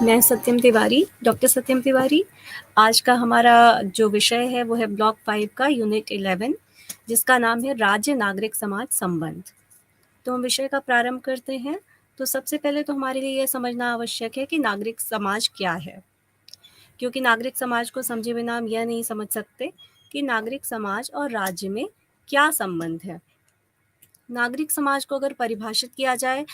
मैं सत्यम तिवारी, डॉक्टर सत्यम तिवारी। आज का हमारा जो विषय है वो है ब्लॉक 5 का यूनिट 11, जिसका नाम है राज्य नागरिक समाज संबंध। तो हम विषय का प्रारंभ करते हैं। तो सबसे पहले तो हमारे लिए यह समझना आवश्यक है कि नागरिक समाज क्या है, क्योंकि नागरिक समाज को समझे बिना हम यह नहीं समझ सकते कि नागरिक समाज और राज्य में क्या संबंध है। नागरिक समाज को अगर परिभाषित किया जाए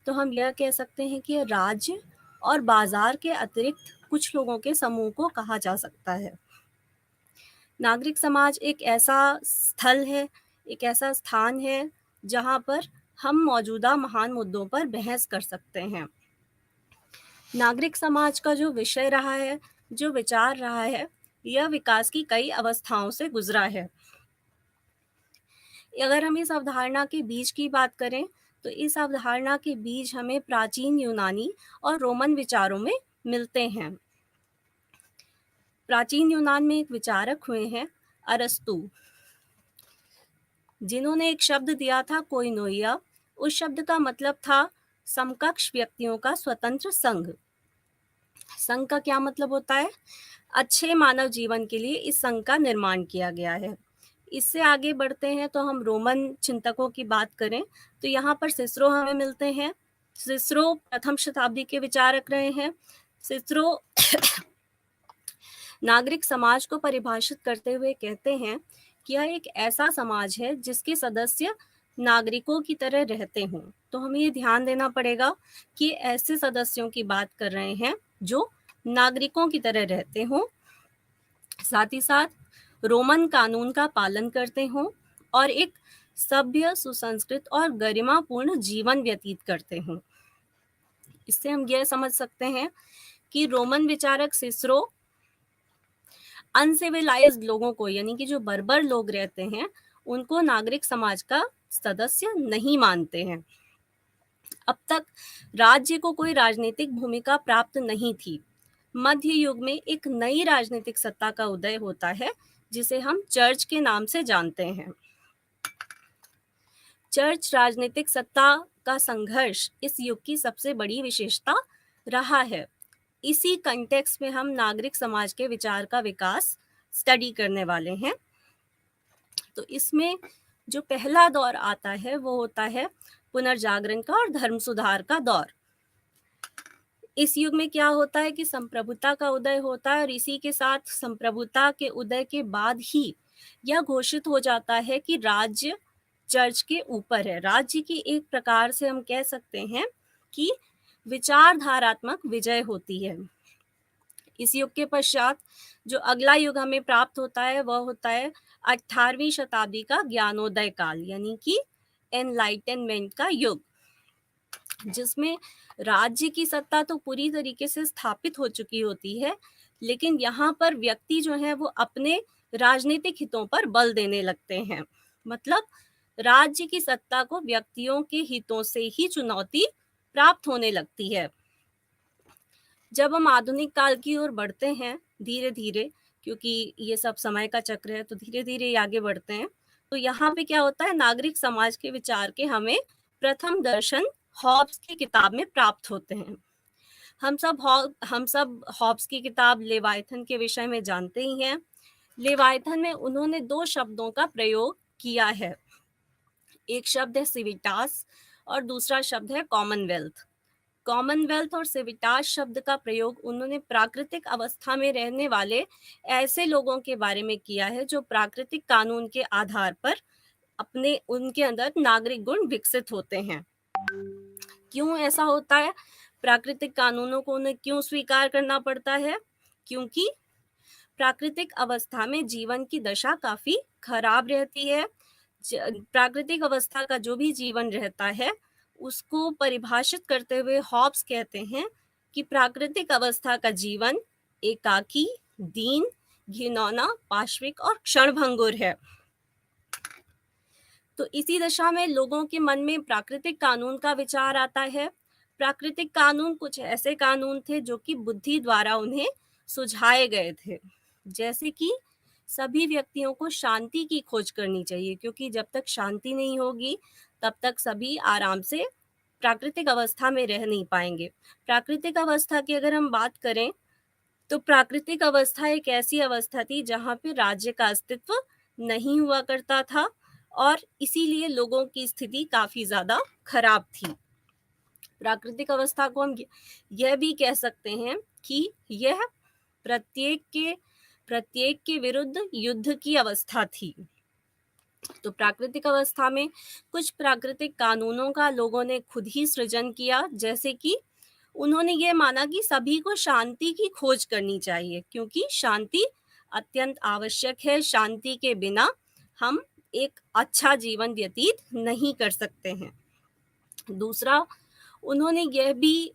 तो हम यह कह सकते हैं कि राज्य और बाजार के अतिरिक्त कुछ लोगों के समूह को कहा जा सकता है। नागरिक समाज एक ऐसा स्थल है, एक ऐसा स्थान है जहाँ पर हम मौजूदा महान मुद्दों पर बहस कर सकते हैं। नागरिक समाज का जो विषय रहा है, जो विचार रहा है, यह विकास की कई अवस्थाओं से गुजरा है। अगर हम इस अवधारणा के बीज की बात करें तो इस अवधारणा के बीज हमें प्राचीन यूनानी और रोमन विचारों में मिलते हैं। प्राचीन यूनान में एक विचारक हुए हैं अरस्तु, जिन्होंने एक शब्द दिया था कोइनोइया। उस शब्द का मतलब था समकक्ष व्यक्तियों का स्वतंत्र संघ। संघ का क्या मतलब होता है? अच्छे मानव जीवन के लिए इस संघ का निर्माण किया गया है। इससे आगे बढ़ते हैं तो हम रोमन चिंतकों की बात करें तो यहाँ पर सिसरो हमें मिलते हैं। सिसरो प्रथम शताब्दी के विचारक रहे हैं। सिसरो नागरिक समाज को परिभाषित करते हुए कहते हैं कि यह एक ऐसा समाज है जिसके सदस्य नागरिकों की तरह रहते हों। तो हमें ये ध्यान देना पड़ेगा कि ऐसे सदस्यों की बात कर रहे हैं जो नागरिकों की तरह रहते हों, साथ ही साथ रोमन कानून का पालन करते हों और एक सभ्य, सुसंस्कृत और गरिमापूर्ण जीवन व्यतीत करते हों। इससे हम यह समझ सकते हैं कि रोमन विचारक सिसरो अनसिविलाइज्ड लोगों को, यानी कि जो बर्बर लोग रहते हैं, उनको नागरिक समाज का सदस्य नहीं मानते हैं। अब तक राज्य को कोई राजनीतिक भूमिका प्राप्त नहीं थी। मध्य युग में एक नई राजनीतिक सत्ता का उदय होता है जिसे हम चर्च के नाम से जानते हैं। चर्च राजनीतिक सत्ता का संघर्ष इस युग की सबसे बड़ी विशेषता रहा है। इसी कंटेक्स्ट में हम नागरिक समाज के विचार का विकास स्टडी करने वाले हैं। तो इसमें जो पहला दौर आता है वो होता है पुनर्जागरण का और धर्म सुधार का दौर। इस युग में क्या होता है कि संप्रभुता का उदय होता है और इसी के साथ संप्रभुता के उदय के बाद ही यह घोषित हो जाता है कि राज्य चर्च के ऊपर है। राज्य की एक प्रकार से हम कह सकते हैं कि विचारधारात्मक विजय होती है। इस युग के पश्चात जो अगला युग हमें प्राप्त होता है वह होता है 18वीं शताब्दी का ज्ञानोदय काल, यानी कि एनलाइटनमेंट का युग, जिसमें राज्य की सत्ता तो पूरी तरीके से स्थापित हो चुकी होती है, लेकिन यहाँ पर व्यक्ति जो है वो अपने राजनीतिक हितों पर बल देने लगते हैं। मतलब राज्य की सत्ता को व्यक्तियों के हितों से ही चुनौती प्राप्त होने लगती है। जब हम आधुनिक काल की ओर बढ़ते हैं धीरे धीरे, क्योंकि ये सब समय का चक्र है तो धीरे धीरे आगे बढ़ते हैं, तो यहाँ पे क्या होता है, नागरिक समाज के विचार के हमें प्रथम दर्शन हॉब्स की किताब में प्राप्त होते हैं। हम सब हॉब्स की किताब लेवायथन के विषय में जानते ही हैं। लेवायथन में उन्होंने दो शब्दों का प्रयोग किया है। एक शब्द है सिविटास और दूसरा शब्द है कॉमनवेल्थ। कॉमनवेल्थ और सिविटास शब्द का प्रयोग उन्होंने प्राकृतिक अवस्था में रहने वाले ऐसे लोगों के बारे में किया है जो प्राकृतिक कानून के आधार पर उनके अंदर नागरिक गुण विकसित होते हैं। क्यों ऐसा होता है? प्राकृतिक कानूनों को उन्हें क्यों स्वीकार करना पड़ता है? क्योंकि प्राकृतिक अवस्था में जीवन की दशा काफी खराब रहती है। प्राकृतिक अवस्था का जो भी जीवन रहता है उसको परिभाषित करते हुए हॉब्स कहते हैं कि प्राकृतिक अवस्था का जीवन एकाकी, दीन, घिनौना, पाशविक और क्षणभंगुर है। तो इसी दशा में लोगों के मन में प्राकृतिक कानून का विचार आता है। प्राकृतिक कानून कुछ ऐसे कानून थे जो कि बुद्धि द्वारा उन्हें सुझाए गए थे, जैसे कि सभी व्यक्तियों को शांति की खोज करनी चाहिए, क्योंकि जब तक शांति नहीं होगी तब तक सभी आराम से प्राकृतिक अवस्था में रह नहीं पाएंगे। प्राकृतिक अवस्था की अगर हम बात करें तो प्राकृतिक अवस्था एक ऐसी अवस्था थी जहाँ पे राज्य का अस्तित्व नहीं हुआ करता था और इसीलिए लोगों की स्थिति काफी ज्यादा खराब थी। प्राकृतिक अवस्था को हम यह भी कह सकते हैं कि यह प्रत्येक के विरुद्ध युद्ध की अवस्था थी। तो प्राकृतिक अवस्था में कुछ प्राकृतिक कानूनों का लोगों ने खुद ही सृजन किया, जैसे कि उन्होंने ये माना कि सभी को शांति की खोज करनी चाहिए क्योंकि शांति अत्यंत आवश्यक है। शांति के बिना हम एक अच्छा जीवन व्यतीत नहीं कर सकते हैं। दूसरा, उन्होंने यह भी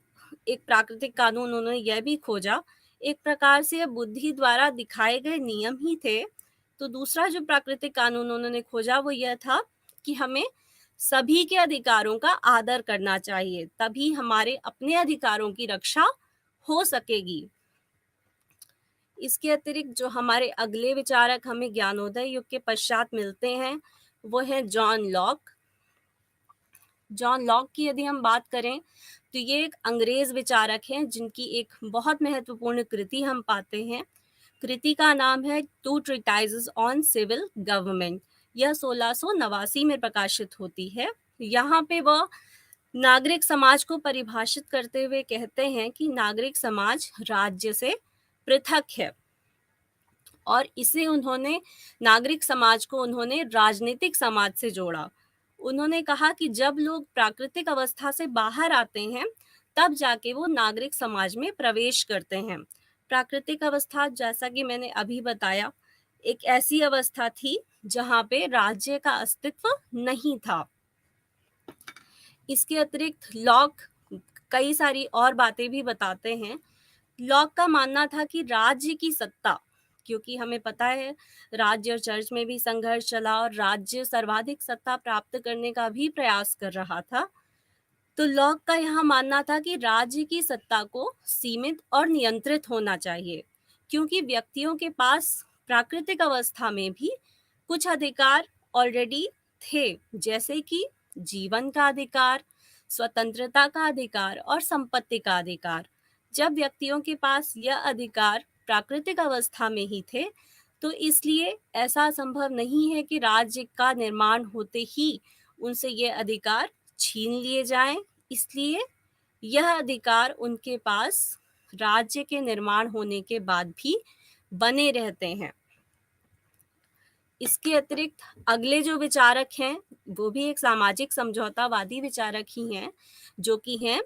एक प्राकृतिक कानून उन्होंने यह भी खोजा, एक प्रकार से बुद्धि द्वारा दिखाए गए नियम ही थे। तो दूसरा जो प्राकृतिक कानून उन्होंने खोजा वो यह था कि हमें सभी के अधिकारों का आदर करना चाहिए, तभी हमारे अपने अधिकारों की रक्षा हो सकेगी। इसके अतिरिक्त जो हमारे अगले विचारक हमें ज्ञानोदय युग के पश्चात मिलते हैं वो है जॉन लॉक। जॉन लॉक की यदि हम बात करें तो ये एक अंग्रेज विचारक हैं जिनकी एक बहुत महत्वपूर्ण कृति हम पाते हैं। कृति का नाम है टू ट्रीटाइजेस ऑन सिविल गवर्नमेंट। यह 1689 में प्रकाशित होती है। यहाँ पे वह नागरिक समाज को परिभाषित करते हुए कहते हैं कि नागरिक समाज राज्य से पृथक है और इसे उन्होंने नागरिक समाज को उन्होंने राजनीतिक समाज से जोड़ा। उन्होंने कहा कि जब लोग प्राकृतिक अवस्था से बाहर आते हैं तब जाके वो नागरिक समाज में प्रवेश करते हैं। प्राकृतिक अवस्था, जैसा कि मैंने अभी बताया, एक ऐसी अवस्था थी जहाँ पे राज्य का अस्तित्व नहीं था। इसके अतिरिक्त लॉक कई सारी और बातें भी बताते हैं। लॉक का मानना था कि राज्य की सत्ता, क्योंकि हमें पता है राज्य और चर्च में भी संघर्ष चला और राज्य सर्वाधिक सत्ता प्राप्त करने का भी प्रयास कर रहा था। तो लॉक का यहाँ मानना था कि राज्य की सत्ता को सीमित और नियंत्रित होना चाहिए, क्योंकि व्यक्तियों के पास प्राकृतिक अवस्था में भी कुछ अधिकार ऑलरेडी थे, जैसे कि जीवन का अधिकार, स्वतंत्रता का अधिकार और संपत्ति का अधिकार। जब व्यक्तियों के पास यह अधिकार प्राकृतिक अवस्था में ही थे तो इसलिए ऐसा संभव नहीं है कि राज्य का निर्माण होते ही उनसे ये अधिकार छीन लिए जाएं। इसलिए यह अधिकार उनके पास राज्य के निर्माण होने के बाद भी बने रहते हैं। इसके अतिरिक्त अगले जो विचारक हैं वो भी एक सामाजिक समझौतावादी विचारक ही हैं, जो कि हैं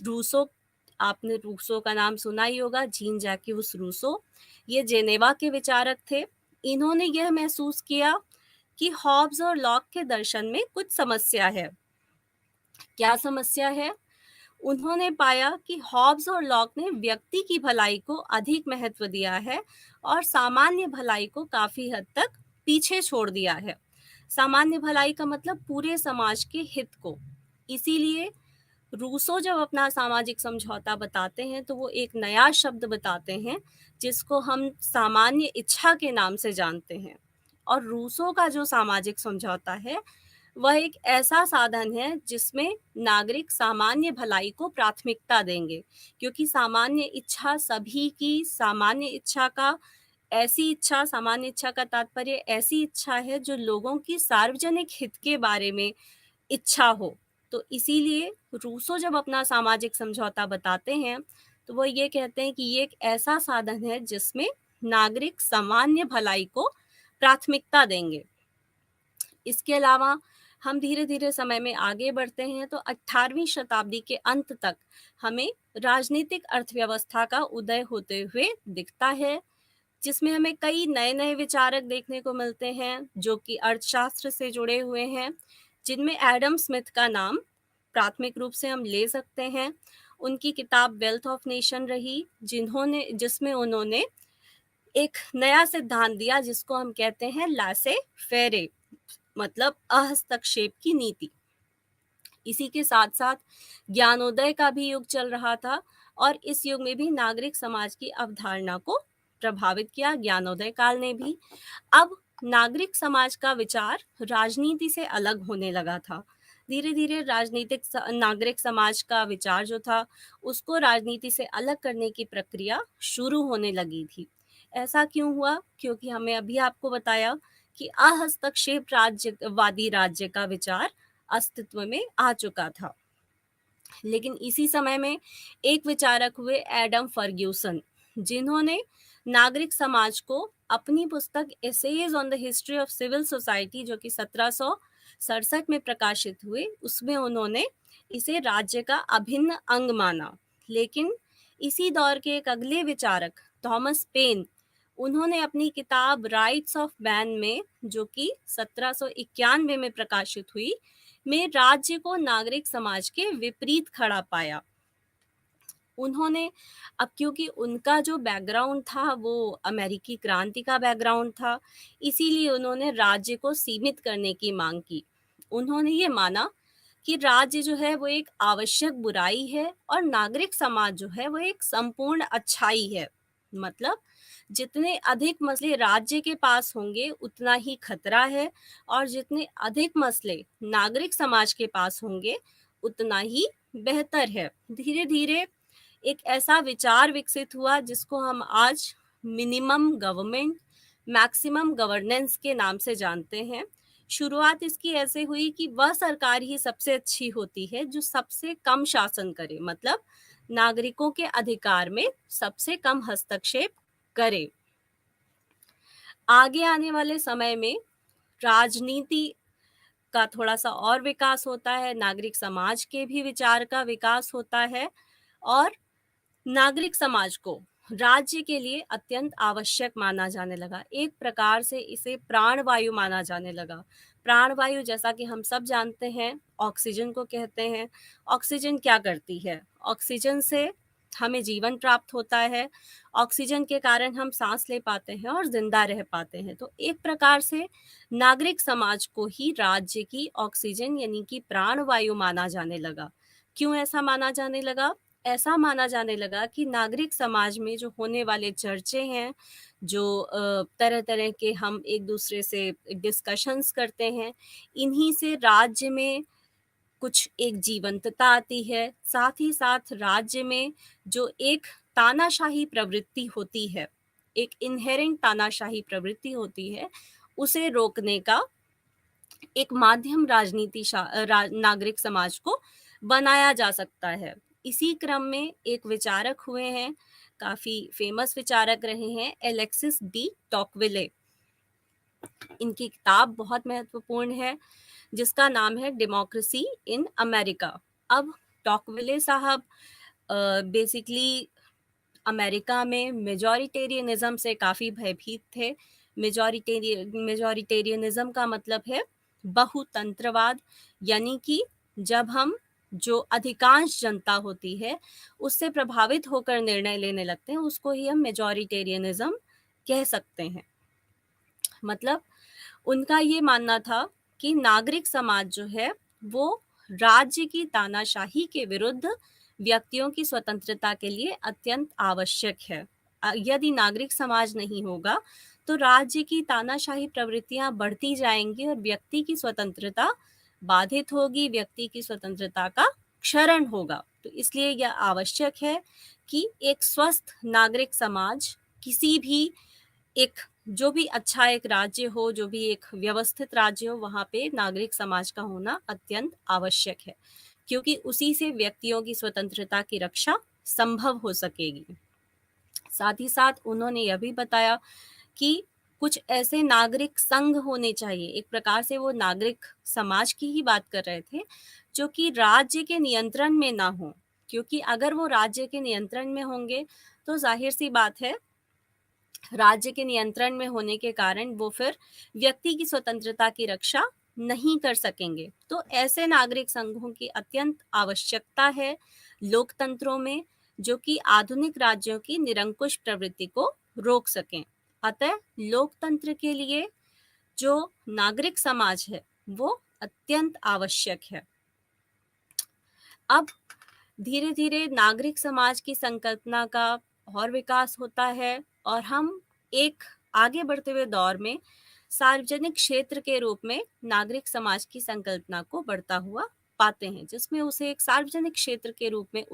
रूसो। आपने रूसो का नाम सुना ही होगा, जीन जैक्यूस रूसो। ये जेनेवा के विचारक थे। इन्होंने यह महसूस किया कि हॉब्स और लॉक के दर्शन में कुछ समस्या है। क्या समस्या है? उन्होंने पाया कि हॉब्स और लॉक ने व्यक्ति की भलाई को अधिक महत्व दिया है और सामान्य भलाई को काफी हद तक पीछे छोड़ दिया है। सामान्य भलाई का मतलब पूरे समाज के हित को। इसीलिए रूसो जब अपना सामाजिक समझौता बताते हैं तो वो एक नया शब्द बताते हैं जिसको हम सामान्य इच्छा के नाम से जानते हैं। और रूसो का जो सामाजिक समझौता है वह एक ऐसा साधन है जिसमें नागरिक सामान्य भलाई को प्राथमिकता देंगे, क्योंकि सामान्य इच्छा सभी की सामान्य इच्छा का ऐसी इच्छा सामान्य इच्छा का तात्पर्य ऐसी इच्छा है जो लोगों की सार्वजनिक हित के बारे में इच्छा हो। तो इसीलिए रूसो जब अपना सामाजिक समझौता बताते हैं तो वो ये कहते हैं कि ये एक ऐसा साधन है जिसमें नागरिक सामान्य भलाई को प्राथमिकता देंगे। इसके अलावा हम धीरे धीरे समय में आगे बढ़ते हैं तो 18वीं शताब्दी के अंत तक हमें राजनीतिक अर्थव्यवस्था का उदय होते हुए दिखता है, जिसमें हमें कई नए नए विचारक देखने को मिलते हैं जो कि अर्थशास्त्र से जुड़े हुए हैं, जिनमें एडम स्मिथ का नाम प्राथमिक रूप से हम ले सकते हैं। उनकी किताब वेल्थ ऑफ नेशन रही, जिसमें उन्होंने एक नया सिद्धांत दिया जिसको हम कहते हैं लासे फेरे, मतलब अहस्तक्षेप की नीति। इसी के साथ साथ ज्ञानोदय का भी युग चल रहा था और इस युग में भी नागरिक समाज की अवधारणा को प्रभावित किया ज्ञानोदय काल ने भी। अब नागरिक समाज का विचार राजनीति से अलग होने लगा था। धीरे-धीरे नागरिक समाज का विचार जो था, उसको राजनीति से अलग करने की प्रक्रिया शुरू होने लगी थी। ऐसा क्यों हुआ? क्योंकि हमें अभी आपको बताया कि अहस्तक्षेप राज्यवादी राज्य का विचार अस्तित्व में आ चुका था। लेकिन इसी समय में एक विचारक हुए एडम फर्ग्यूसन, जिन्होंने नागरिक समाज को अपनी पुस्तक essays on the history of civil society, जो कि 1767 में प्रकाशित हुई, उसमें उन्होंने इसे राज्य का अभिन्न अंग माना। लेकिन इसी दौर के एक अगले विचारक थॉमस पेन, उन्होंने अपनी किताब राइट्स ऑफ मैन में, जो कि 1791 में प्रकाशित हुई, में राज्य को नागरिक समाज के विपरीत खड़ा पाया। उन्होंने अब, क्योंकि उनका जो बैकग्राउंड था वो अमेरिकी क्रांति का बैकग्राउंड था, इसीलिए उन्होंने राज्य को सीमित करने की मांग की। उन्होंने ये माना कि राज्य जो है वो एक आवश्यक बुराई है और नागरिक समाज जो है वो एक संपूर्ण अच्छाई है। मतलब जितने अधिक मसले राज्य के पास होंगे उतना ही खतरा है, और जितने अधिक मसले नागरिक समाज के पास होंगे उतना ही बेहतर है। धीरे धीरे एक ऐसा विचार विकसित हुआ जिसको हम आज मिनिमम गवर्नमेंट मैक्सिमम गवर्नेंस के नाम से जानते हैं। शुरुआत इसकी ऐसे हुई कि वह सरकार ही सबसे अच्छी होती है जो सबसे कम शासन करे, मतलब नागरिकों के अधिकार में सबसे कम हस्तक्षेप करे। आगे आने वाले समय में राजनीति का थोड़ा सा और विकास होता है, नागरिक समाज के भी विचार का विकास होता है, और नागरिक समाज को राज्य के लिए अत्यंत आवश्यक माना जाने लगा। एक प्रकार से इसे प्राणवायु माना जाने लगा। प्राणवायु, जैसा कि हम सब जानते हैं, ऑक्सीजन को कहते हैं। ऑक्सीजन क्या करती है? ऑक्सीजन से हमें जीवन प्राप्त होता है। ऑक्सीजन के कारण हम सांस ले पाते हैं और जिंदा रह पाते हैं। तो एक प्रकार से नागरिक समाज को ही राज्य की ऑक्सीजन यानी कि प्राणवायु माना जाने लगा। क्यों ऐसा माना जाने लगा? ऐसा माना जाने लगा कि नागरिक समाज में जो होने वाले चर्चे हैं, जो तरह तरह के हम एक दूसरे से डिस्कशंस करते हैं, इन्हीं से राज्य में कुछ एक जीवंतता आती है। साथ ही साथ राज्य में जो एक तानाशाही प्रवृत्ति होती है, एक इनहेरेंट तानाशाही प्रवृत्ति होती है, उसे रोकने का एक माध्यम नागरिक समाज को बनाया जा सकता है। इसी क्रम में एक विचारक हुए हैं, काफी फेमस विचारक रहे हैं, एलेक्सिस डी टॉकविले। इनकी किताब बहुत महत्वपूर्ण है जिसका नाम है डेमोक्रेसी इन अमेरिका। अब टॉकविले साहब बेसिकली अमेरिका में मेजॉरिटेरियनिज्म से काफ़ी भयभीत थे। मेजॉरिटेरियनिज्म का मतलब है बहुतंत्रवाद, यानी कि जब हम जो अधिकांश जनता होती है उससे प्रभावित होकर निर्णय लेने लगते हैं, उसको ही हम मेजॉरिटेरियनिज्म कह सकते हैं। मतलब उनका ये मानना था कि नागरिक समाज जो है वो राज्य की तानाशाही के विरुद्ध व्यक्तियों की स्वतंत्रता के लिए अत्यंत आवश्यक है। यदि नागरिक समाज नहीं होगा तो राज्य की तानाशाही प्रवृत्तियां बढ़ती जाएंगी और व्यक्ति की स्वतंत्रता बाधित होगी, व्यक्ति की स्वतंत्रता का क्षरण होगा। तो इसलिए यह आवश्यक है कि एक स्वस्थ नागरिक समाज, किसी भी एक जो भी अच्छा एक राज्य हो, जो भी एक व्यवस्थित राज्य हो, वहाँ पे नागरिक समाज का होना अत्यंत आवश्यक है, क्योंकि उसी से व्यक्तियों की स्वतंत्रता की रक्षा संभव हो सकेगी। साथ ही साथ उन्होंने यह भी बताया कि कुछ ऐसे नागरिक संघ होने चाहिए, एक प्रकार से वो नागरिक समाज की ही बात कर रहे थे, जो कि राज्य के नियंत्रण में ना हो, क्योंकि अगर वो राज्य के नियंत्रण में होंगे तो जाहिर सी बात है, राज्य के नियंत्रण में होने के कारण वो फिर व्यक्ति की स्वतंत्रता की रक्षा नहीं कर सकेंगे। तो ऐसे नागरिक संघों की अत्यंत आवश्यकता है लोकतंत्रों में, जो कि आधुनिक राज्यों की निरंकुश प्रवृत्ति को रोक सकें। अतः लोकतंत्र के लिए जो नागरिक समाज है वो अत्यंत आवश्यक है। अब धीरे धीरे नागरिक समाज की संकल्पना का और विकास होता है और हम एक आगे बढ़ते हुए दौर में सार्वजनिक क्षेत्र के रूप में नागरिक समाज की संकल्पना को बढ़ता हुआ पाते हैं, जिसमें उसे एक सार्वजनिक क्षेत्र के रूप में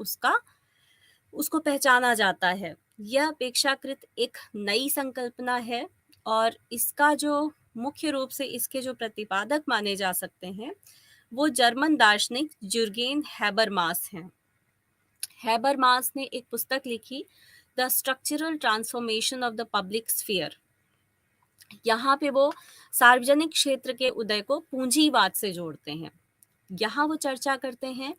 उसको पहचाना जाता है। यह अपेक्षाकृत एक नई संकल्पना है और इसका जो मुख्य रूप से इसके जो प्रतिपादक माने जा सकते हैं वो जर्मन दार्शनिक जुर्गेन हैबरमास हैं। हैबरमास ने एक पुस्तक लिखी, the structural transformation of the public sphere. यहाँ पे वो सार्वजनिक क्षेत्र के उदय को पूंजीवाद से जोड़ते हैं। यहाँ वो चर्चा करते हैं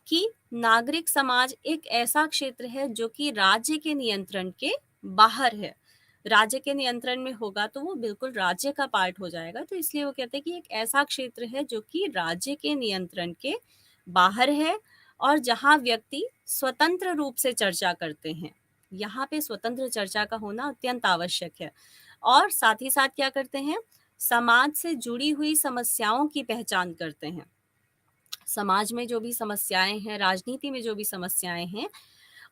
कि नागरिक समाज एक ऐसा क्षेत्र है जो कि राज्य के नियंत्रण के बाहर है। राज्य के नियंत्रण में होगा तो वो बिल्कुल राज्य का पार्ट हो जाएगा, तो इसलिए वो कहते हैं कि एक ऐसा क्षेत्र है जो कि राज्य के नियंत्रण के बाहर है और जहाँ व्यक्ति स्वतंत्र रूप से चर्चा करते हैं। यहाँ पे स्वतंत्र चर्चा का होना अत्यंत आवश्यक है। और साथ ही साथ क्या करते हैं, समाज से जुड़ी हुई समस्याओं की पहचान करते हैं। समाज में जो भी समस्याएं हैं, राजनीति में जो भी समस्याएं हैं,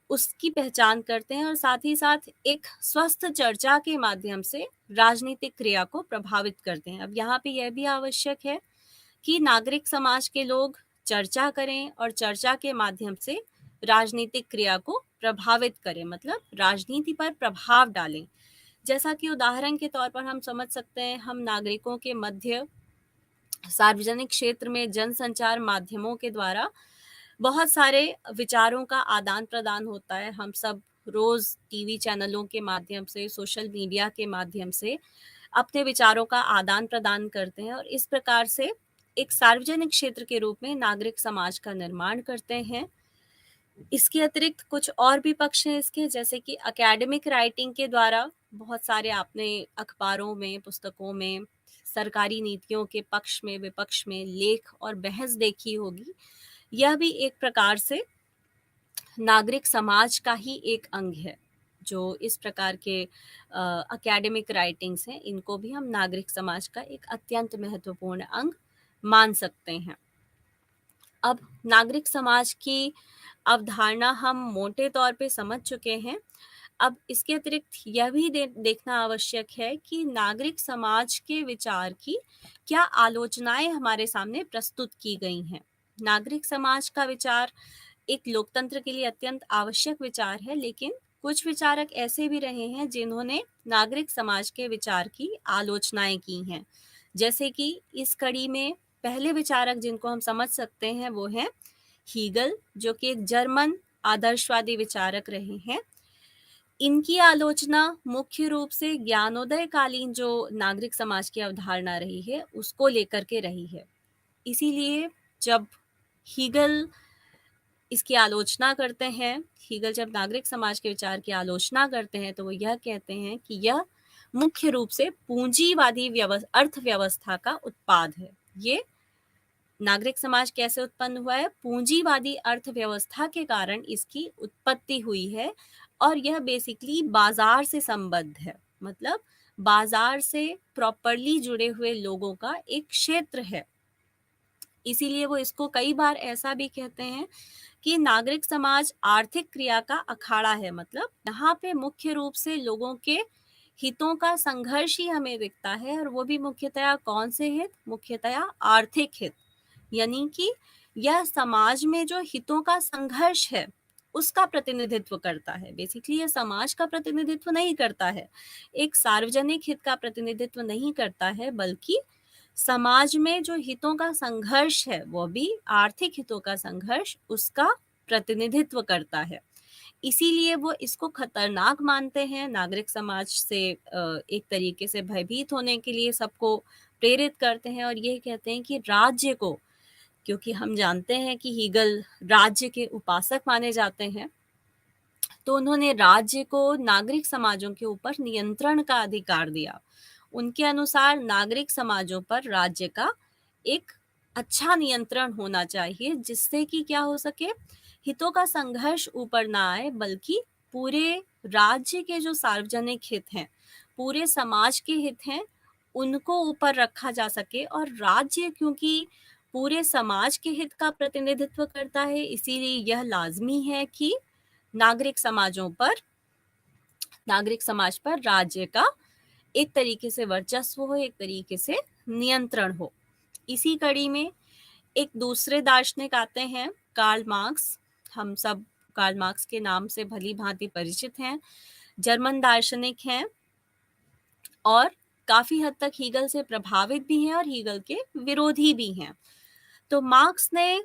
उसकी पहचान करते हैं और साथ ही साथ एक स्वस्थ चर्चा के माध्यम से राजनीतिक क्रिया को प्रभावित करते हैं। अब यहाँ पे यह भी आवश्यक है कि नागरिक समाज के लोग चर्चा करें और चर्चा के माध्यम से राजनीतिक क्रिया को प्रभावित करें, मतलब राजनीति पर प्रभाव डालें। जैसा कि उदाहरण के तौर पर हम समझ सकते हैं, हम नागरिकों के मध्य सार्वजनिक क्षेत्र में जनसंचार माध्यमों के द्वारा बहुत सारे विचारों का आदान प्रदान होता है। हम सब रोज टीवी चैनलों के माध्यम से, सोशल मीडिया के माध्यम से अपने विचारों का आदान प्रदान करते हैं और इस प्रकार से एक सार्वजनिक क्षेत्र के रूप में नागरिक समाज का निर्माण करते हैं। इसके अतिरिक्त कुछ और भी पक्ष हैं इसके, जैसे कि एकेडमिक राइटिंग के द्वारा बहुत सारे आपने अखबारों में, पुस्तकों में सरकारी नीतियों के पक्ष में, विपक्ष में लेख और बहस देखी होगी। यह भी एक प्रकार से नागरिक समाज का ही एक अंग है। जो इस प्रकार के एकेडमिक राइटिंग्स हैं, इनको भी हम नागरिक समाज का एक अत्यंत महत्वपूर्ण अंग मान सकते हैं। अब नागरिक समाज की अवधारणा हम मोटे तौर पे समझ चुके हैं। अब इसके अतिरिक्त यह भी देखना आवश्यक है कि नागरिक समाज के विचार की क्या आलोचनाएं हमारे सामने प्रस्तुत की गई हैं। नागरिक समाज का विचार एक लोकतंत्र के लिए अत्यंत आवश्यक विचार है, लेकिन कुछ विचारक ऐसे भी रहे हैं जिन्होंने नागरिक समाज के विचार की आलोचनाएं की हैं। जैसे कि इस कड़ी में पहले विचारक जिनको हम समझ सकते हैं वो हैं हीगल, जो कि एक जर्मन आदर्शवादी विचारक रहे हैं। इनकी आलोचना मुख्य रूप से ज्ञानोदय कालीन जो नागरिक समाज की अवधारणा रही है उसको लेकर के रही है। इसीलिए जब हीगल इसकी आलोचना करते हैं, हीगल जब नागरिक समाज के विचार की आलोचना करते हैं तो वो यह कहते हैं कि यह मुख्य रूप से पूंजीवादी अर्थव्यवस्था का उत्पाद है। ये नागरिक समाज कैसे उत्पन्न हुआ है? पूंजीवादी अर्थव्यवस्था के कारण इसकी उत्पत्ति हुई है और यह बेसिकली बाजार से संबद्ध है, मतलब बाजार से प्रॉपरली जुड़े हुए लोगों का एक क्षेत्र है। इसीलिए वो इसको कई बार ऐसा भी कहते हैं कि नागरिक समाज आर्थिक क्रिया का अखाड़ा है, मतलब यहाँ पे मुख्य रूप से लोगों के हितों का संघर्ष ही हमें दिखता है और वो भी मुख्यतया कौन से हित? मुख्यतया आर्थिक हित। यानी कि यह समाज में जो हितों का संघर्ष है उसका प्रतिनिधित्व करता है। बेसिकली यह समाज का प्रतिनिधित्व नहीं करता है, एक सार्वजनिक हित का प्रतिनिधित्व नहीं करता है, बल्कि समाज में जो हितों का संघर्ष है वो भी आर्थिक हितों का संघर्ष, उसका प्रतिनिधित्व करता है। इसीलिए वो इसको खतरनाक मानते हैं, नागरिक समाज से एक तरीके से भयभीत होने के लिए सबको प्रेरित करते हैं और ये कहते हैं कि राज्य को, क्योंकि हम जानते हैं कि हीगल राज्य के उपासक माने जाते हैं, तो उन्होंने राज्य को नागरिक समाजों के ऊपर नियंत्रण का अधिकार दिया। उनके अनुसार नागरिक समाजों पर राज्य का एक अच्छा नियंत्रण होना चाहिए, जिससे कि क्या हो सके, हितों का संघर्ष ऊपर ना आए, बल्कि पूरे राज्य के जो सार्वजनिक हित हैं, पूरे समाज के हित हैं, उनको ऊपर रखा जा सके। और राज्य क्योंकि पूरे समाज के हित का प्रतिनिधित्व करता है, इसीलिए यह लाजमी है कि नागरिक समाज पर राज्य का एक तरीके से वर्चस्व हो, एक तरीके से नियंत्रण हो। इसी कड़ी में एक दूसरे दार्शनिक आते हैं, कार्ल मार्क्स। हम सब कार्ल मार्क्स के नाम से भली भांति परिचित हैं। जर्मन दार्शनिक हैं और काफी हद तक हीगल से प्रभावित भी हैं और हीगल के विरोधी भी हैं। तो मार्क्स ने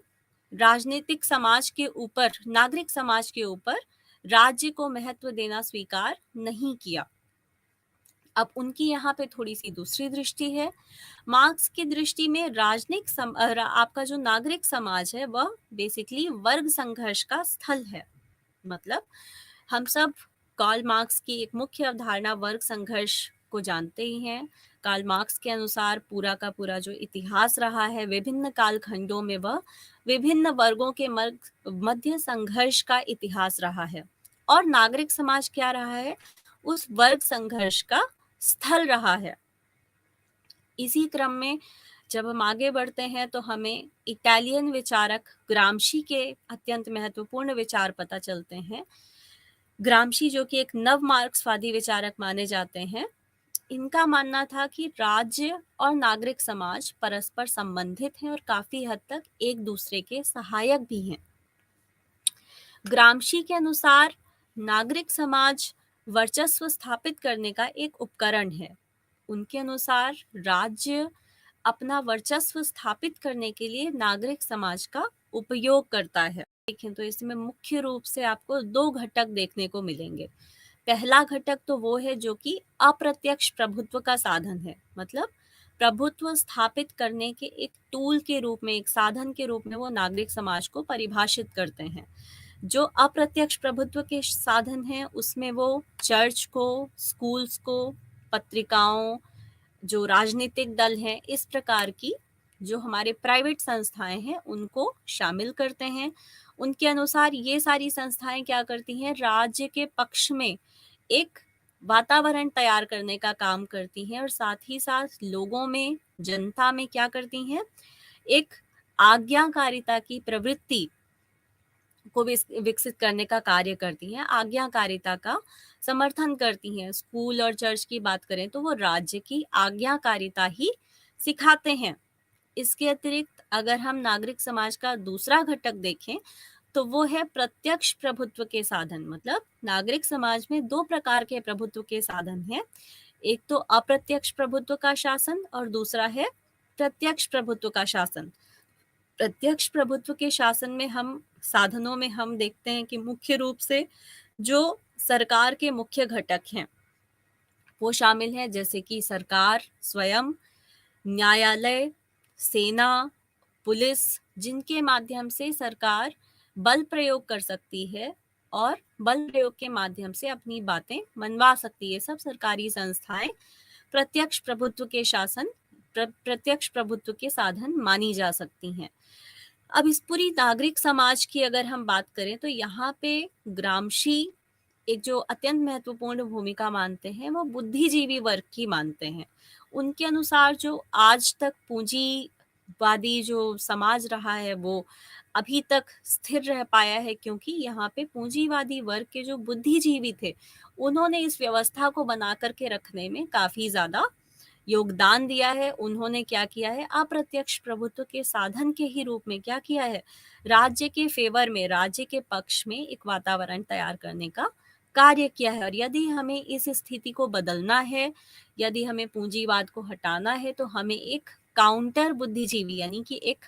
राजनीतिक समाज के ऊपर, नागरिक समाज के ऊपर राज्य को महत्व देना स्वीकार नहीं किया। अब उनकी यहाँ पे थोड़ी सी दूसरी दृष्टि है। मार्क्स की दृष्टि में आपका जो नागरिक समाज है वह बेसिकली वर्ग संघर्ष का स्थल है। मतलब हम सब कार्ल मार्क्स की एक मुख्य अवधारणा वर्ग संघर्ष को जानते ही हैं। कार्ल मार्क्स के अनुसार पूरा का पूरा जो इतिहास रहा है, विभिन्न कालखंडों में वह विभिन्न वर्गों के मध्य संघर्ष का इतिहास रहा है, और नागरिक समाज क्या रहा है, उस वर्ग संघर्ष का स्थल रहा है। इसी क्रम में जब हम आगे बढ़ते हैं तो हमें इटालियन विचारक ग्रामशी के अत्यंत महत्वपूर्ण विचार पता चलते हैं। ग्रामशी, जो कि एक नव मार्क्सवादी विचारक माने जाते हैं, इनका मानना था कि राज्य और नागरिक समाज परस्पर संबंधित हैं और काफी हद तक एक दूसरे के सहायक भी हैं। ग्रामशी के अनुसार नागरिक समाज वर्चस्व स्थापित करने का एक उपकरण है। उनके अनुसार राज्य अपना वर्चस्व स्थापित करने के लिए नागरिक समाज का उपयोग करता है। देखें तो इसमें मुख्य रूप से आपको दो घटक देखने को मिलेंगे। पहला घटक तो वो है जो कि अप्रत्यक्ष प्रभुत्व का साधन है। मतलब प्रभुत्व स्थापित करने के एक टूल के रूप में, एक साधन के रूप में वो नागरिक समाज को परिभाषित करते हैं। जो अप्रत्यक्ष प्रभुत्व के साधन हैं उसमें वो चर्च को, स्कूल्स को, पत्रिकाओं, जो राजनीतिक दल हैं, इस प्रकार की जो हमारे प्राइवेट संस्थाएं हैं उनको शामिल करते हैं। उनके अनुसार ये सारी संस्थाएं क्या करती हैं, राज्य के पक्ष में एक वातावरण तैयार करने का काम करती हैं और साथ ही साथ लोगों में, जनता में क्या करती हैं, एक आज्ञाकारिता की प्रवृत्ति को विकसित करने का कार्य करती हैं, आज्ञाकारिता का समर्थन करती हैं। स्कूल और चर्च की बात करें तो वो राज्य की आज्ञाकारिता ही सिखाते हैं। इसके अतिरिक्त अगर हम नागरिक समाज का दूसरा घटक देखें तो वो है प्रत्यक्ष प्रभुत्व के साधन। मतलब नागरिक समाज में दो प्रकार के प्रभुत्व के साधन हैं, एक तो अप्रत्यक्ष प्रभुत्व का शासन और दूसरा है प्रत्यक्ष प्रभुत्व का शासन। प्रत्यक्ष प्रभुत्व के शासन में हम साधनों में हम देखते हैं कि मुख्य रूप से जो सरकार के मुख्य घटक हैं वो शामिल हैं, जैसे कि सरकार स्वयं, न्यायालय, सेना, पुलिस, जिनके माध्यम से सरकार बल प्रयोग कर सकती है और बल प्रयोग के माध्यम से अपनी बातें मनवा सकती है। सब सरकारी संस्थाएं प्रत्यक्ष प्रभुत्व के शासन, प्रत्यक्ष प्रभुत्व के साधन मानी जा सकती हैं। अब इस पूरी नागरिक समाज की अगर हम बात करें तो यहाँ पे ग्रामशी एक जो अत्यंत महत्वपूर्ण भूमिका मानते हैं वो बुद्धिजीवी वर्ग की मानते हैं। उनके अनुसार जो आज तक पूंजीवादी जो समाज रहा है वो अभी तक स्थिर रह पाया है, क्योंकि यहाँ पे पूंजीवादी वर्ग के जो बुद्धिजीवी थे उन्होंने इस व्यवस्था को बना करके रखने में काफी ज्यादा योगदान दिया है। उन्होंने क्या किया है, अप्रत्यक्ष प्रभुत्व के साधन के ही रूप में क्या किया है, राज्य के फेवर में, राज्य के पक्ष में एक वातावरण तैयार करने का कार्य किया है। और यदि हमें इस स्थिति को बदलना है, यदि हमें पूंजीवाद को हटाना है, तो हमें एक काउंटर बुद्धिजीवी यानी कि एक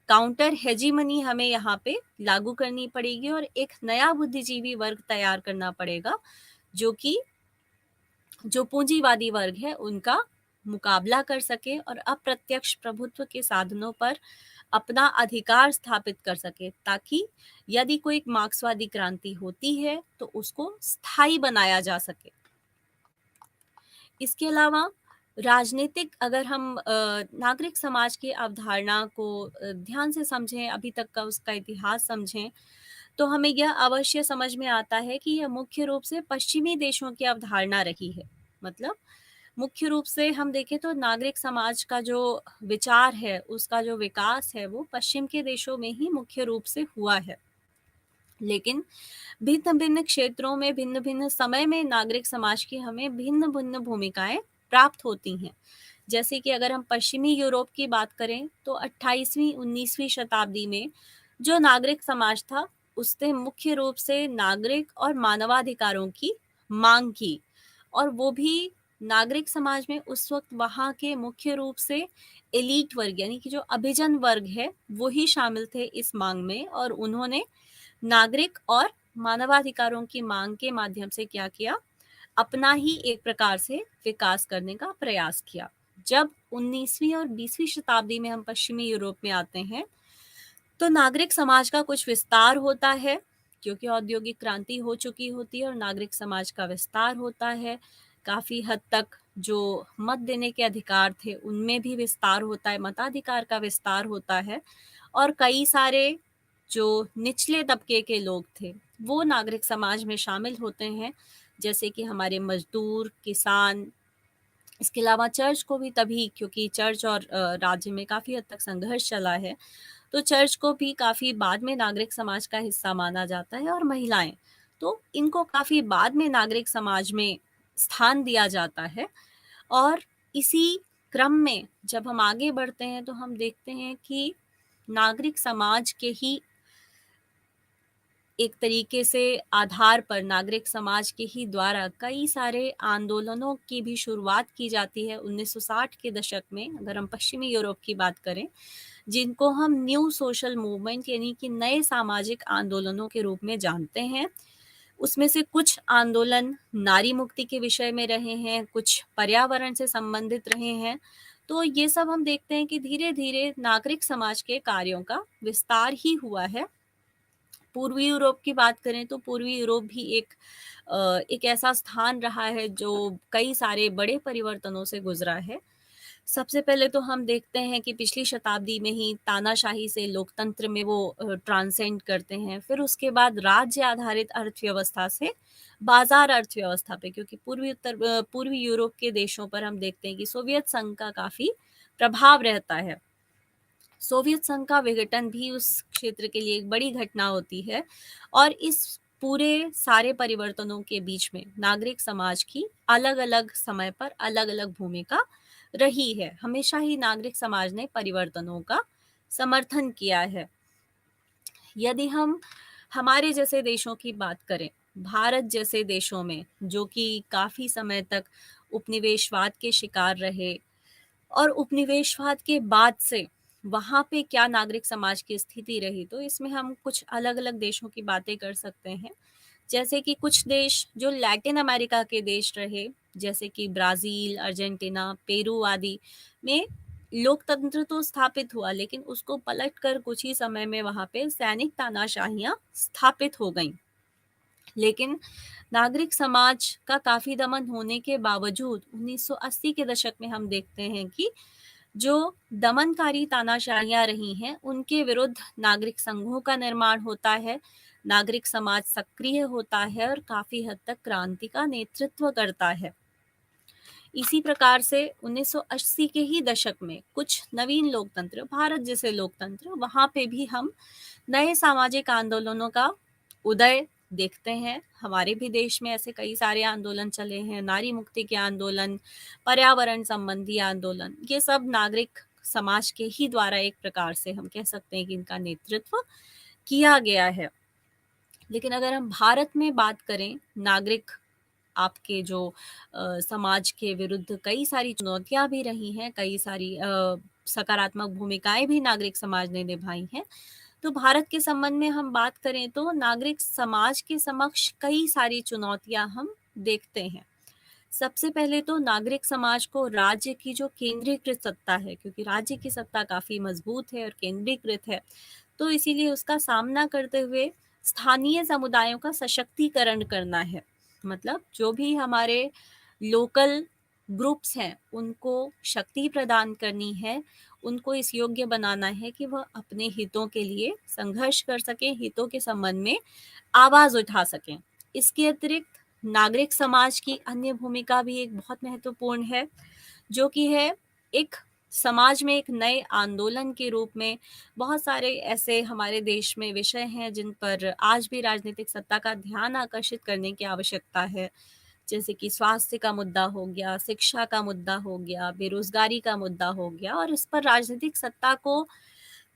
काउंटर हेजीमनी हमें यहाँ पे लागू करनी पड़ेगी और एक नया बुद्धिजीवी वर्ग तैयार करना पड़ेगा जो कि जो पूंजीवादी वर्ग है उनका मुकाबला कर सके और अप्रत्यक्ष प्रभुत्व के साधनों पर अपना अधिकार स्थापित कर सके, ताकि यदि कोई मार्क्सवादी क्रांति होती है तो उसको स्थायी बनाया जा सके। इसके अलावा राजनीतिक, अगर हम नागरिक समाज की अवधारणा को ध्यान से समझें, अभी तक का उसका इतिहास समझें, तो हमें यह अवश्य समझ में आता है कि यह मुख्य रूप से पश्चिमी देशों की अवधारणा रही है। मतलब मुख्य रूप से हम देखें तो नागरिक समाज का जो विचार है, उसका जो विकास है, वो पश्चिम के देशों में ही मुख्य रूप से हुआ है। लेकिन भिन्न भिन्न क्षेत्रों में, भिन्न भिन्न समय में नागरिक समाज की हमें भिन्न भिन्न भूमिकाएं प्राप्त होती हैं। जैसे कि अगर हम पश्चिमी यूरोप की बात करें तो 28वीं 19वीं शताब्दी में जो नागरिक समाज था उसने मुख्य रूप से नागरिक और मानवाधिकारों की मांग की, और वो भी नागरिक समाज में उस वक्त वहाँ के मुख्य रूप से एलीट वर्ग यानी कि जो अभिजन वर्ग है वो ही शामिल थे इस मांग में, और उन्होंने नागरिक और मानवाधिकारों की मांग के माध्यम से क्या किया, अपना ही एक प्रकार से विकास करने का प्रयास किया। जब 19वीं और 20वीं शताब्दी में हम पश्चिमी यूरोप में आते हैं तो नागरिक समाज का कुछ विस्तार होता है, क्योंकि औद्योगिक क्रांति हो चुकी होती है और नागरिक समाज का विस्तार होता है। काफ़ी हद तक जो मत देने के अधिकार थे उनमें भी विस्तार होता है, मताधिकार का विस्तार होता है, और कई सारे जो निचले तबके के लोग थे वो नागरिक समाज में शामिल होते हैं, जैसे कि हमारे मजदूर, किसान। इसके अलावा चर्च को भी तभी, क्योंकि चर्च और राज्य में काफ़ी हद तक संघर्ष चला है, तो चर्च को भी काफ़ी बाद में नागरिक समाज का हिस्सा माना जाता है, और महिलाएं, तो इनको काफ़ी बाद में नागरिक समाज में स्थान दिया जाता है। और इसी क्रम में जब हम आगे बढ़ते हैं तो हम देखते हैं कि नागरिक समाज के ही एक तरीके से आधार पर, नागरिक समाज के ही द्वारा कई सारे आंदोलनों की भी शुरुआत की जाती है 1960 के दशक में, अगर हम पश्चिमी यूरोप की बात करें, जिनको हम न्यू सोशल मूवमेंट यानी कि नए सामाजिक आंदोलनों के रूप में जानते हैं। उसमें से कुछ आंदोलन नारी मुक्ति के विषय में रहे हैं, कुछ पर्यावरण से संबंधित रहे हैं। तो ये सब हम देखते हैं कि धीरे धीरे नागरिक समाज के कार्यों का विस्तार ही हुआ है। पूर्वी यूरोप की बात करें तो पूर्वी यूरोप भी एक ऐसा स्थान रहा है जो कई सारे बड़े परिवर्तनों से गुजरा है। सबसे पहले तो हम देखते हैं कि पिछली शताब्दी में ही तानाशाही से लोकतंत्र में वो ट्रांसेंड करते हैं। फिर उसके बाद राज्य आधारित अर्थव्यवस्था से बाजार अर्थव्यवस्था पे, क्योंकि पूर्वी यूरोप के देशों पर हम देखते हैं कि सोवियत संघ का काफ़ी प्रभाव रहता है। सोवियत संघ का विघटन भी उस क्षेत्र के लिए एक बड़ी घटना होती है, और इस पूरे सारे परिवर्तनों के बीच में नागरिक समाज की अलग अलग समय पर अलग अलग भूमिका रही है। हमेशा ही नागरिक समाज ने परिवर्तनों का समर्थन किया है। यदि हम हमारे जैसे देशों की बात करें, भारत जैसे देशों में जो कि काफ़ी समय तक उपनिवेशवाद के शिकार रहे, और उपनिवेशवाद के बाद से वहाँ पे क्या नागरिक समाज की स्थिति रही, तो इसमें हम कुछ अलग अलग देशों की बातें कर सकते हैं। जैसे कि कुछ देश जो लैटिन अमेरिका के देश रहे, जैसे कि ब्राज़ील, अर्जेंटीना, पेरू आदि में लोकतंत्र तो स्थापित हुआ, लेकिन उसको पलटकर कुछ ही समय में वहाँ पे सैनिक तानाशाहियाँ स्थापित हो गईं। लेकिन नागरिक समाज का काफ़ी दमन होने के बावजूद 1980 के दशक में हम देखते हैं कि जो दमनकारी तानाशाहियाँ रही हैं उनके विरुद्ध नागरिक संघों का निर्माण होता है, नागरिक समाज सक्रिय होता है और काफ़ी हद तक क्रांति का नेतृत्व करता है। इसी प्रकार से 1980 के ही दशक में कुछ नवीन लोकतंत्र, भारत जैसे लोकतंत्र, वहाँ पे भी हम नए सामाजिक आंदोलनों का उदय देखते हैं। हमारे भी देश में ऐसे कई सारे आंदोलन चले हैं, नारी मुक्ति के आंदोलन, पर्यावरण संबंधी आंदोलन, ये सब नागरिक समाज के ही द्वारा एक प्रकार से हम कह सकते हैं कि इनका नेतृत्व किया गया है। लेकिन अगर हम भारत में बात करें, नागरिक आपके जो समाज के विरुद्ध कई सारी चुनौतियाँ भी रही हैं, कई सारी सकारात्मक भूमिकाएं भी नागरिक समाज ने निभाई हैं। तो भारत के संबंध में हम बात करें तो नागरिक समाज के समक्ष कई सारी चुनौतियां हम देखते हैं। सबसे पहले तो नागरिक समाज को राज्य की जो केंद्रीकृत सत्ता है, क्योंकि राज्य की सत्ता काफ़ी मजबूत है और केंद्रीकृत है, तो इसीलिए उसका सामना करते हुए स्थानीय समुदायों का सशक्तिकरण करना है। मतलब जो भी हमारे लोकल ग्रुप्स हैं उनको शक्ति प्रदान करनी है, उनको इस योग्य बनाना है कि वह अपने हितों के लिए संघर्ष कर सकें, हितों के संबंध में आवाज़ उठा सकें। इसके अतिरिक्त नागरिक समाज की अन्य भूमिका भी एक बहुत महत्वपूर्ण है, जो कि है एक समाज में एक नए आंदोलन के रूप में बहुत सारे ऐसे हमारे देश में विषय हैं जिन पर आज भी राजनीतिक सत्ता का ध्यान आकर्षित करने की आवश्यकता है। जैसे कि स्वास्थ्य का मुद्दा हो गया, शिक्षा का मुद्दा हो गया, बेरोज़गारी का मुद्दा हो गया, और इस पर राजनीतिक सत्ता को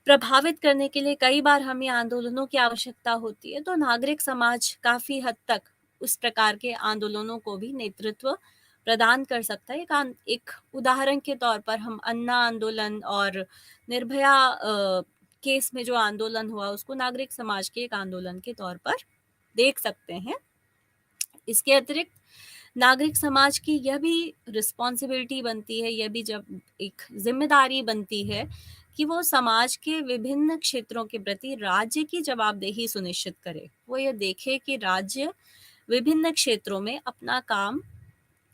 प्रभावित करने के लिए कई बार हमें आंदोलनों की आवश्यकता होती है। तो नागरिक समाज काफ़ी हद तक उस प्रकार के आंदोलनों को भी नेतृत्व प्रदान कर सकता है। एक उदाहरण के तौर पर हम अन्ना आंदोलन और निर्भया केस में जो आंदोलन हुआ, उसको नागरिक समाज के एक आंदोलन के तौर पर देख सकते हैं। इसके अतिरिक्त नागरिक समाज की यह भी रिस्पॉन्सिबिलिटी बनती है, यह भी जब एक ज़िम्मेदारी बनती है कि वो समाज के विभिन्न क्षेत्रों के प्रति राज्य की जवाबदेही सुनिश्चित करे। वो ये देखे कि राज्य विभिन्न क्षेत्रों में अपना काम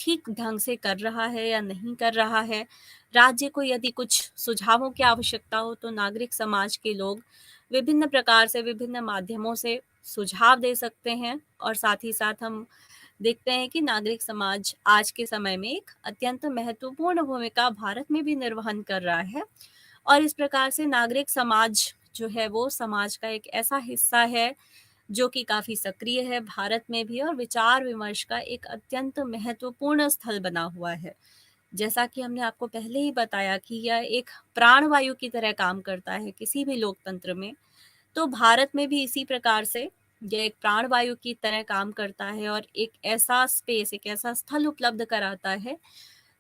ठीक ढंग से कर रहा है या नहीं कर रहा है। राज्य को यदि कुछ सुझावों की आवश्यकता हो, तो नागरिक समाज के लोग विभिन्न प्रकार से, विभिन्न माध्यमों से सुझाव दे सकते हैं। और साथ ही साथ हम देखते हैं कि नागरिक समाज आज के समय में एक अत्यंत महत्वपूर्ण भूमिका भारत में भी निर्वहन कर रहा है। और इस प्रकार से नागरिक समाज जो है, वो समाज का एक ऐसा हिस्सा है जो कि काफ़ी सक्रिय है भारत में भी, और विचार विमर्श का एक अत्यंत महत्वपूर्ण स्थल बना हुआ है। जैसा कि हमने आपको पहले ही बताया कि यह एक प्राणवायु की तरह काम करता है किसी भी लोकतंत्र में। तो भारत में भी इसी प्रकार से यह एक प्राणवायु की तरह काम करता है, और एक ऐसा स्पेस, एक ऐसा स्थल उपलब्ध कराता है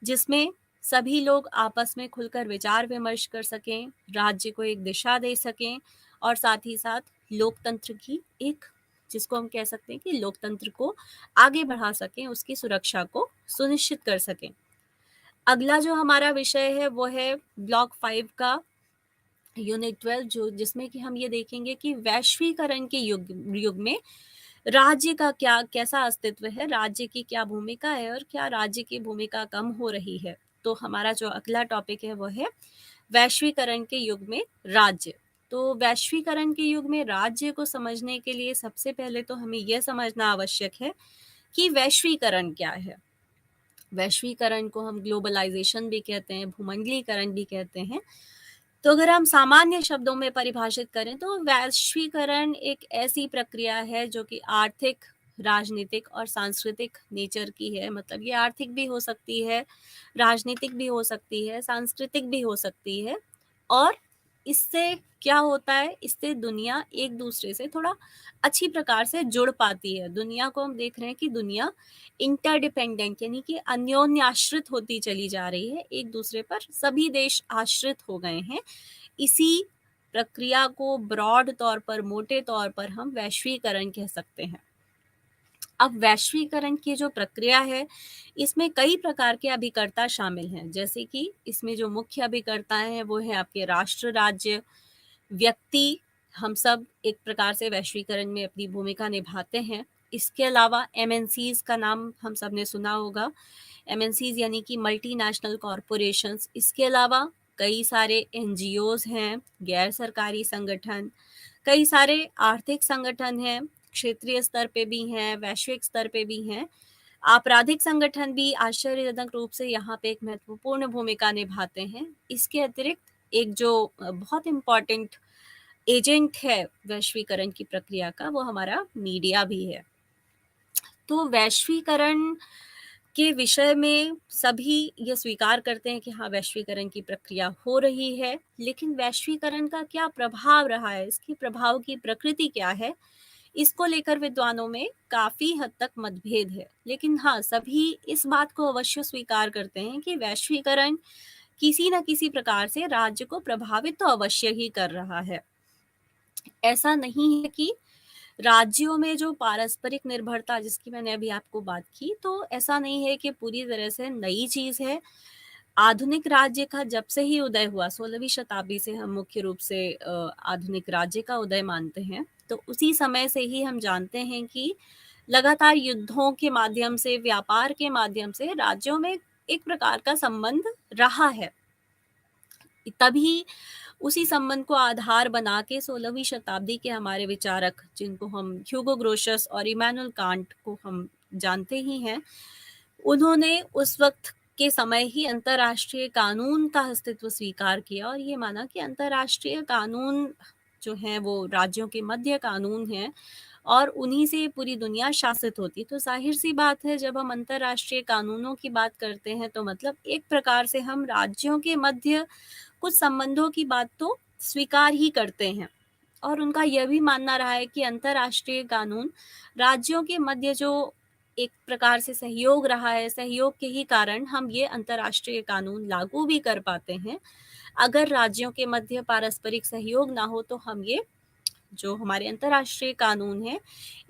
जिसमें सभी लोग आपस में खुलकर विचार विमर्श कर सकें, राज्य को एक दिशा दे सकें, और साथ ही साथ लोकतंत्र की एक, जिसको हम कह सकते हैं कि लोकतंत्र को आगे बढ़ा सकें, उसकी सुरक्षा को सुनिश्चित कर सकें। अगला जो हमारा विषय है वो है ब्लॉक 5 का यूनिट 12, जो जिसमें कि हम ये देखेंगे कि वैश्वीकरण के युग में राज्य का क्या कैसा अस्तित्व है, राज्य की क्या भूमिका है, और क्या राज्य की भूमिका कम हो रही है। तो हमारा जो अगला टॉपिक है वो है वैश्वीकरण के युग में राज्य। तो वैश्वीकरण के युग में राज्य को समझने के लिए सबसे पहले तो हमें यह समझना आवश्यक है कि वैश्वीकरण क्या है। वैश्वीकरण को हम ग्लोबलाइजेशन भी कहते हैं, भूमंडलीकरण भी कहते हैं। तो अगर हम सामान्य शब्दों में परिभाषित करें, तो वैश्वीकरण एक ऐसी प्रक्रिया है जो कि आर्थिक, राजनीतिक और सांस्कृतिक नेचर की है। मतलब ये आर्थिक भी हो सकती है, राजनीतिक भी हो सकती है, सांस्कृतिक भी हो सकती है। और इससे क्या होता है, इससे दुनिया एक दूसरे से थोड़ा अच्छी प्रकार से जुड़ पाती है। दुनिया को हम देख रहे हैं कि दुनिया इंटरडिपेंडेंट, यानी कि अन्योन्य आश्रित होती चली जा रही है, एक दूसरे पर सभी देश आश्रित हो गए हैं। इसी प्रक्रिया को ब्रॉड तौर पर, मोटे तौर पर हम वैश्वीकरण कह सकते हैं। अब वैश्वीकरण की जो प्रक्रिया है, इसमें कई प्रकार के अभिकर्ता शामिल हैं। जैसे कि इसमें जो मुख्य अभिकर्ता हैं वो है आपके राष्ट्र, राज्य, व्यक्ति। हम सब एक प्रकार से वैश्वीकरण में अपनी भूमिका निभाते हैं। इसके अलावा एमएनसीज का नाम हम सब ने सुना होगा। एमएनसीज यानी कि मल्टीनेशनल कॉरपोरेशंस। इसके अलावा कई सारे एनजीओज हैं, गैर सरकारी संगठन, कई सारे आर्थिक संगठन हैं, क्षेत्रीय स्तर पे भी हैं, वैश्विक स्तर पे भी हैं। आपराधिक संगठन भी आश्चर्यजनक रूप से यहाँ पे एक महत्वपूर्ण भूमिका निभाते हैं। इसके अतिरिक्त एक जो बहुत इम्पॉर्टेंट एजेंट है वैश्वीकरण की प्रक्रिया का, वो हमारा मीडिया भी है। तो वैश्वीकरण के विषय में सभी ये स्वीकार करते हैं कि हाँ, वैश्वीकरण की प्रक्रिया हो रही है, लेकिन वैश्वीकरण का क्या प्रभाव रहा है, इसकी प्रभाव की प्रकृति क्या है, इसको लेकर विद्वानों में काफी हद तक मतभेद है। लेकिन हाँ, सभी इस बात को अवश्य स्वीकार करते हैं कि वैश्वीकरण किसी न किसी प्रकार से राज्य को प्रभावित तो अवश्य ही कर रहा है। ऐसा नहीं है कि राज्यों में जो पारस्परिक निर्भरता, जिसकी मैंने अभी आपको बात की, तो ऐसा नहीं है कि पूरी तरह से नई चीज है। आधुनिक राज्य का जब से ही उदय हुआ, 16वीं शताब्दी से हम मुख्य रूप से आधुनिक राज्य का उदय मानते हैं, तो उसी समय से ही हम जानते हैं कि लगातार युद्धों के माध्यम से, व्यापार के माध्यम से राज्यों में एक प्रकार का संबंध रहा है। तभी उसी संबंध को आधार बना के 16वीं शताब्दी के हमारे विचारक, जिनको हम ह्यूगो ग्रोशस और इमैनुअल कांट को हम जानते ही हैं, उन्होंने उस वक्त के समय ही अंतर्राष्ट्रीय कानून का अस्तित्व स्वीकार किया और ये माना कि अंतर्राष्ट्रीय कानून जो हैं वो राज्यों के मध्य कानून हैं और उन्हीं से पूरी दुनिया शासित होती है। तो ज़ाहिर-सी बात है जब हम अंतर्राष्ट्रीय कानूनों की बात करते हैं तो मतलब एक प्रकार से हम राज्यों के मध्य कुछ संबंधों की बात तो स्वीकार ही करते हैं। और उनका यह भी मानना रहा है कि अंतर्राष्ट्रीय कानून राज्यों के मध्य जो एक प्रकार से सहयोग रहा है, सहयोग के ही कारण हम ये अंतर्राष्ट्रीय कानून लागू भी कर पाते हैं। अगर राज्यों के मध्य पारस्परिक सहयोग ना हो तो हम ये जो हमारे अंतर्राष्ट्रीय कानून हैं,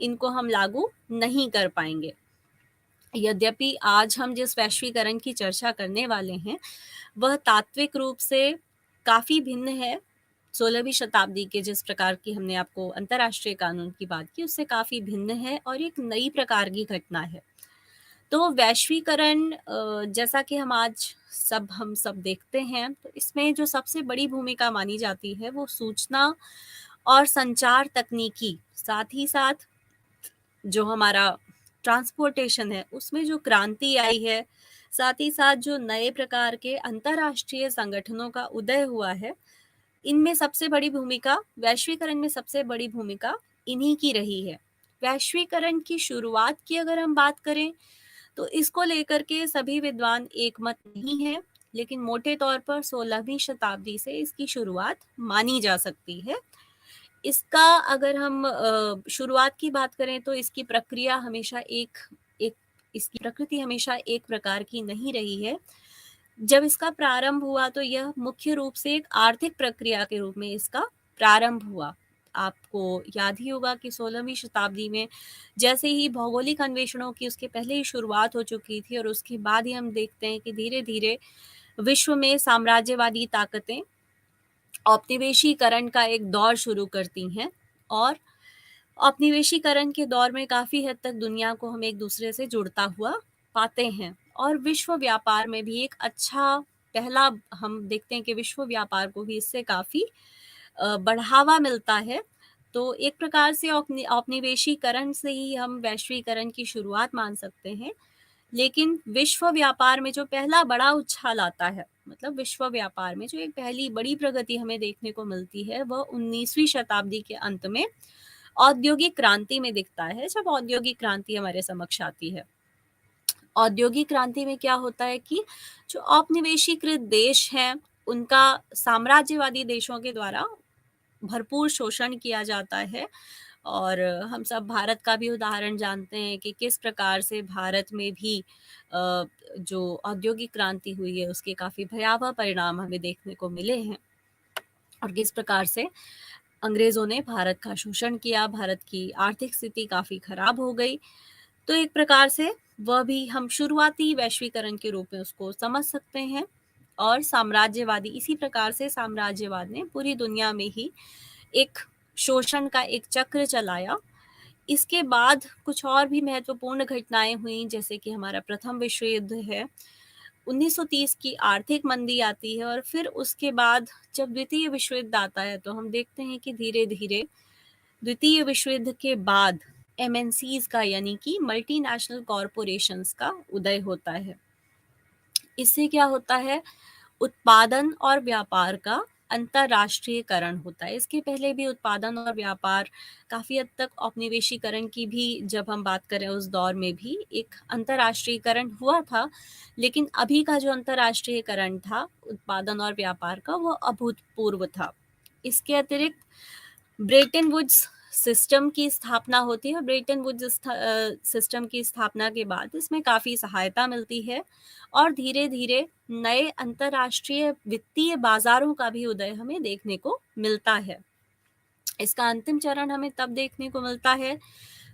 इनको हम लागू नहीं कर पाएँगे। यद्यपि आज हम जिस वैश्वीकरण की चर्चा करने वाले हैं, वह तात्विक रूप से काफ़ी भिन्न है 16वीं शताब्दी के जिस प्रकार की हमने आपको अंतर्राष्ट्रीय कानून की बात की, उससे काफ़ी भिन्न है और एक नई प्रकार की घटना है। तो वैश्वीकरण जैसा कि हम सब देखते हैं, तो इसमें जो सबसे बड़ी भूमिका मानी जाती है, वो सूचना और संचार तकनीकी, साथ ही साथ जो हमारा ट्रांसपोर्टेशन है, उसमें जो क्रांति आई है, साथ ही साथ जो नए प्रकार के अंतर्राष्ट्रीय संगठनों का उदय हुआ है, इनमें सबसे बड़ी भूमिका वैश्वीकरण में सबसे बड़ी भूमिका इन्हीं की रही है। वैश्वीकरण की शुरुआत की अगर हम बात करें, तो इसको लेकर के सभी विद्वान एकमत नहीं हैं, लेकिन मोटे तौर पर 16वीं शताब्दी से इसकी शुरुआत मानी जा सकती है। इसका अगर हम शुरुआत की बात करें तो इसकी प्रक्रिया हमेशा एक एक इसकी प्रकृति हमेशा एक प्रकार की नहीं रही है। जब इसका प्रारंभ हुआ तो यह मुख्य रूप से एक आर्थिक प्रक्रिया के रूप में इसका प्रारंभ हुआ। आपको याद ही होगा कि 16वीं शताब्दी में जैसे ही भौगोलिक अन्वेषणों की उसके पहले ही शुरुआत हो चुकी थी और उसके बाद ही हम देखते हैं कि धीरे-धीरे विश्व में साम्राज्यवादी ताकतें औपनिवेशीकरण का एक दौर शुरू करती हैं और औपनिवेशीकरण के दौर में काफ़ी हद तक दुनिया को हम एक दूसरे से जुड़ता हुआ पाते हैं और विश्व व्यापार में भी एक अच्छा पहला हम देखते हैं कि विश्व व्यापार को भी इससे काफ़ी बढ़ावा मिलता है। तो एक प्रकार से औपनिवेशीकरण से ही हम वैश्वीकरण की शुरुआत मान सकते हैं। लेकिन विश्व व्यापार में जो पहला बड़ा उछाल आता है, मतलब विश्व व्यापार में जो एक पहली बड़ी प्रगति हमें देखने को मिलती है, वह 19वीं शताब्दी के अंत में औद्योगिक क्रांति में दिखता है, जब औद्योगिक क्रांति हमारे समक्ष आती है। औद्योगिक क्रांति में क्या होता है कि जो औपनिवेशीकृत देश हैं, उनका साम्राज्यवादी देशों के द्वारा भरपूर शोषण किया जाता है और हम सब भारत का भी उदाहरण जानते हैं कि किस प्रकार से भारत में भी जो औद्योगिक क्रांति हुई है, उसके काफ़ी भयावह परिणाम हमें देखने को मिले हैं और किस प्रकार से अंग्रेज़ों ने भारत का शोषण किया, भारत की आर्थिक स्थिति काफ़ी खराब हो गई। तो एक प्रकार से वह भी हम शुरुआती वैश्वीकरण के रूप में उसको समझ सकते हैं और साम्राज्यवादी इसी प्रकार से साम्राज्यवाद ने पूरी दुनिया में ही एक शोषण का एक चक्र चलाया। इसके बाद कुछ और भी महत्वपूर्ण घटनाएँ हुईं, जैसे कि हमारा प्रथम विश्व युद्ध है। 1930 की आर्थिक मंदी आती है और फिर उसके बाद जब द्वितीय विश्व युद्ध आता है, तो हम देखते हैं कि धीरे-धीरे द्वितीय विश्व युद्ध के बाद एमएनसीज़ का यानी कि मल्टीनेशनल कॉर्पोरेशंस का उदय होता है। इससे क्या होता है, उत्पादन और व्यापार का अंतर्राष्ट्रीयकरण होता है। इसके पहले भी उत्पादन और व्यापार काफ़ी हद तक औपनिवेशीकरण की भी जब हम बात करें उस दौर में भी एक अंतर्राष्ट्रीयकरण हुआ था, लेकिन अभी का जो अंतर्राष्ट्रीयकरण था उत्पादन और व्यापार का वो अभूतपूर्व था। इसके अतिरिक्त ब्रेटन वुड्स सिस्टम की स्थापना होती है और ब्रेटन वुड्स सिस्टम की स्थापना के बाद इसमें काफ़ी सहायता मिलती है और धीरे-धीरे नए अंतर्राष्ट्रीय वित्तीय बाज़ारों का भी उदय हमें देखने को मिलता है। इसका अंतिम चरण हमें तब देखने को मिलता है,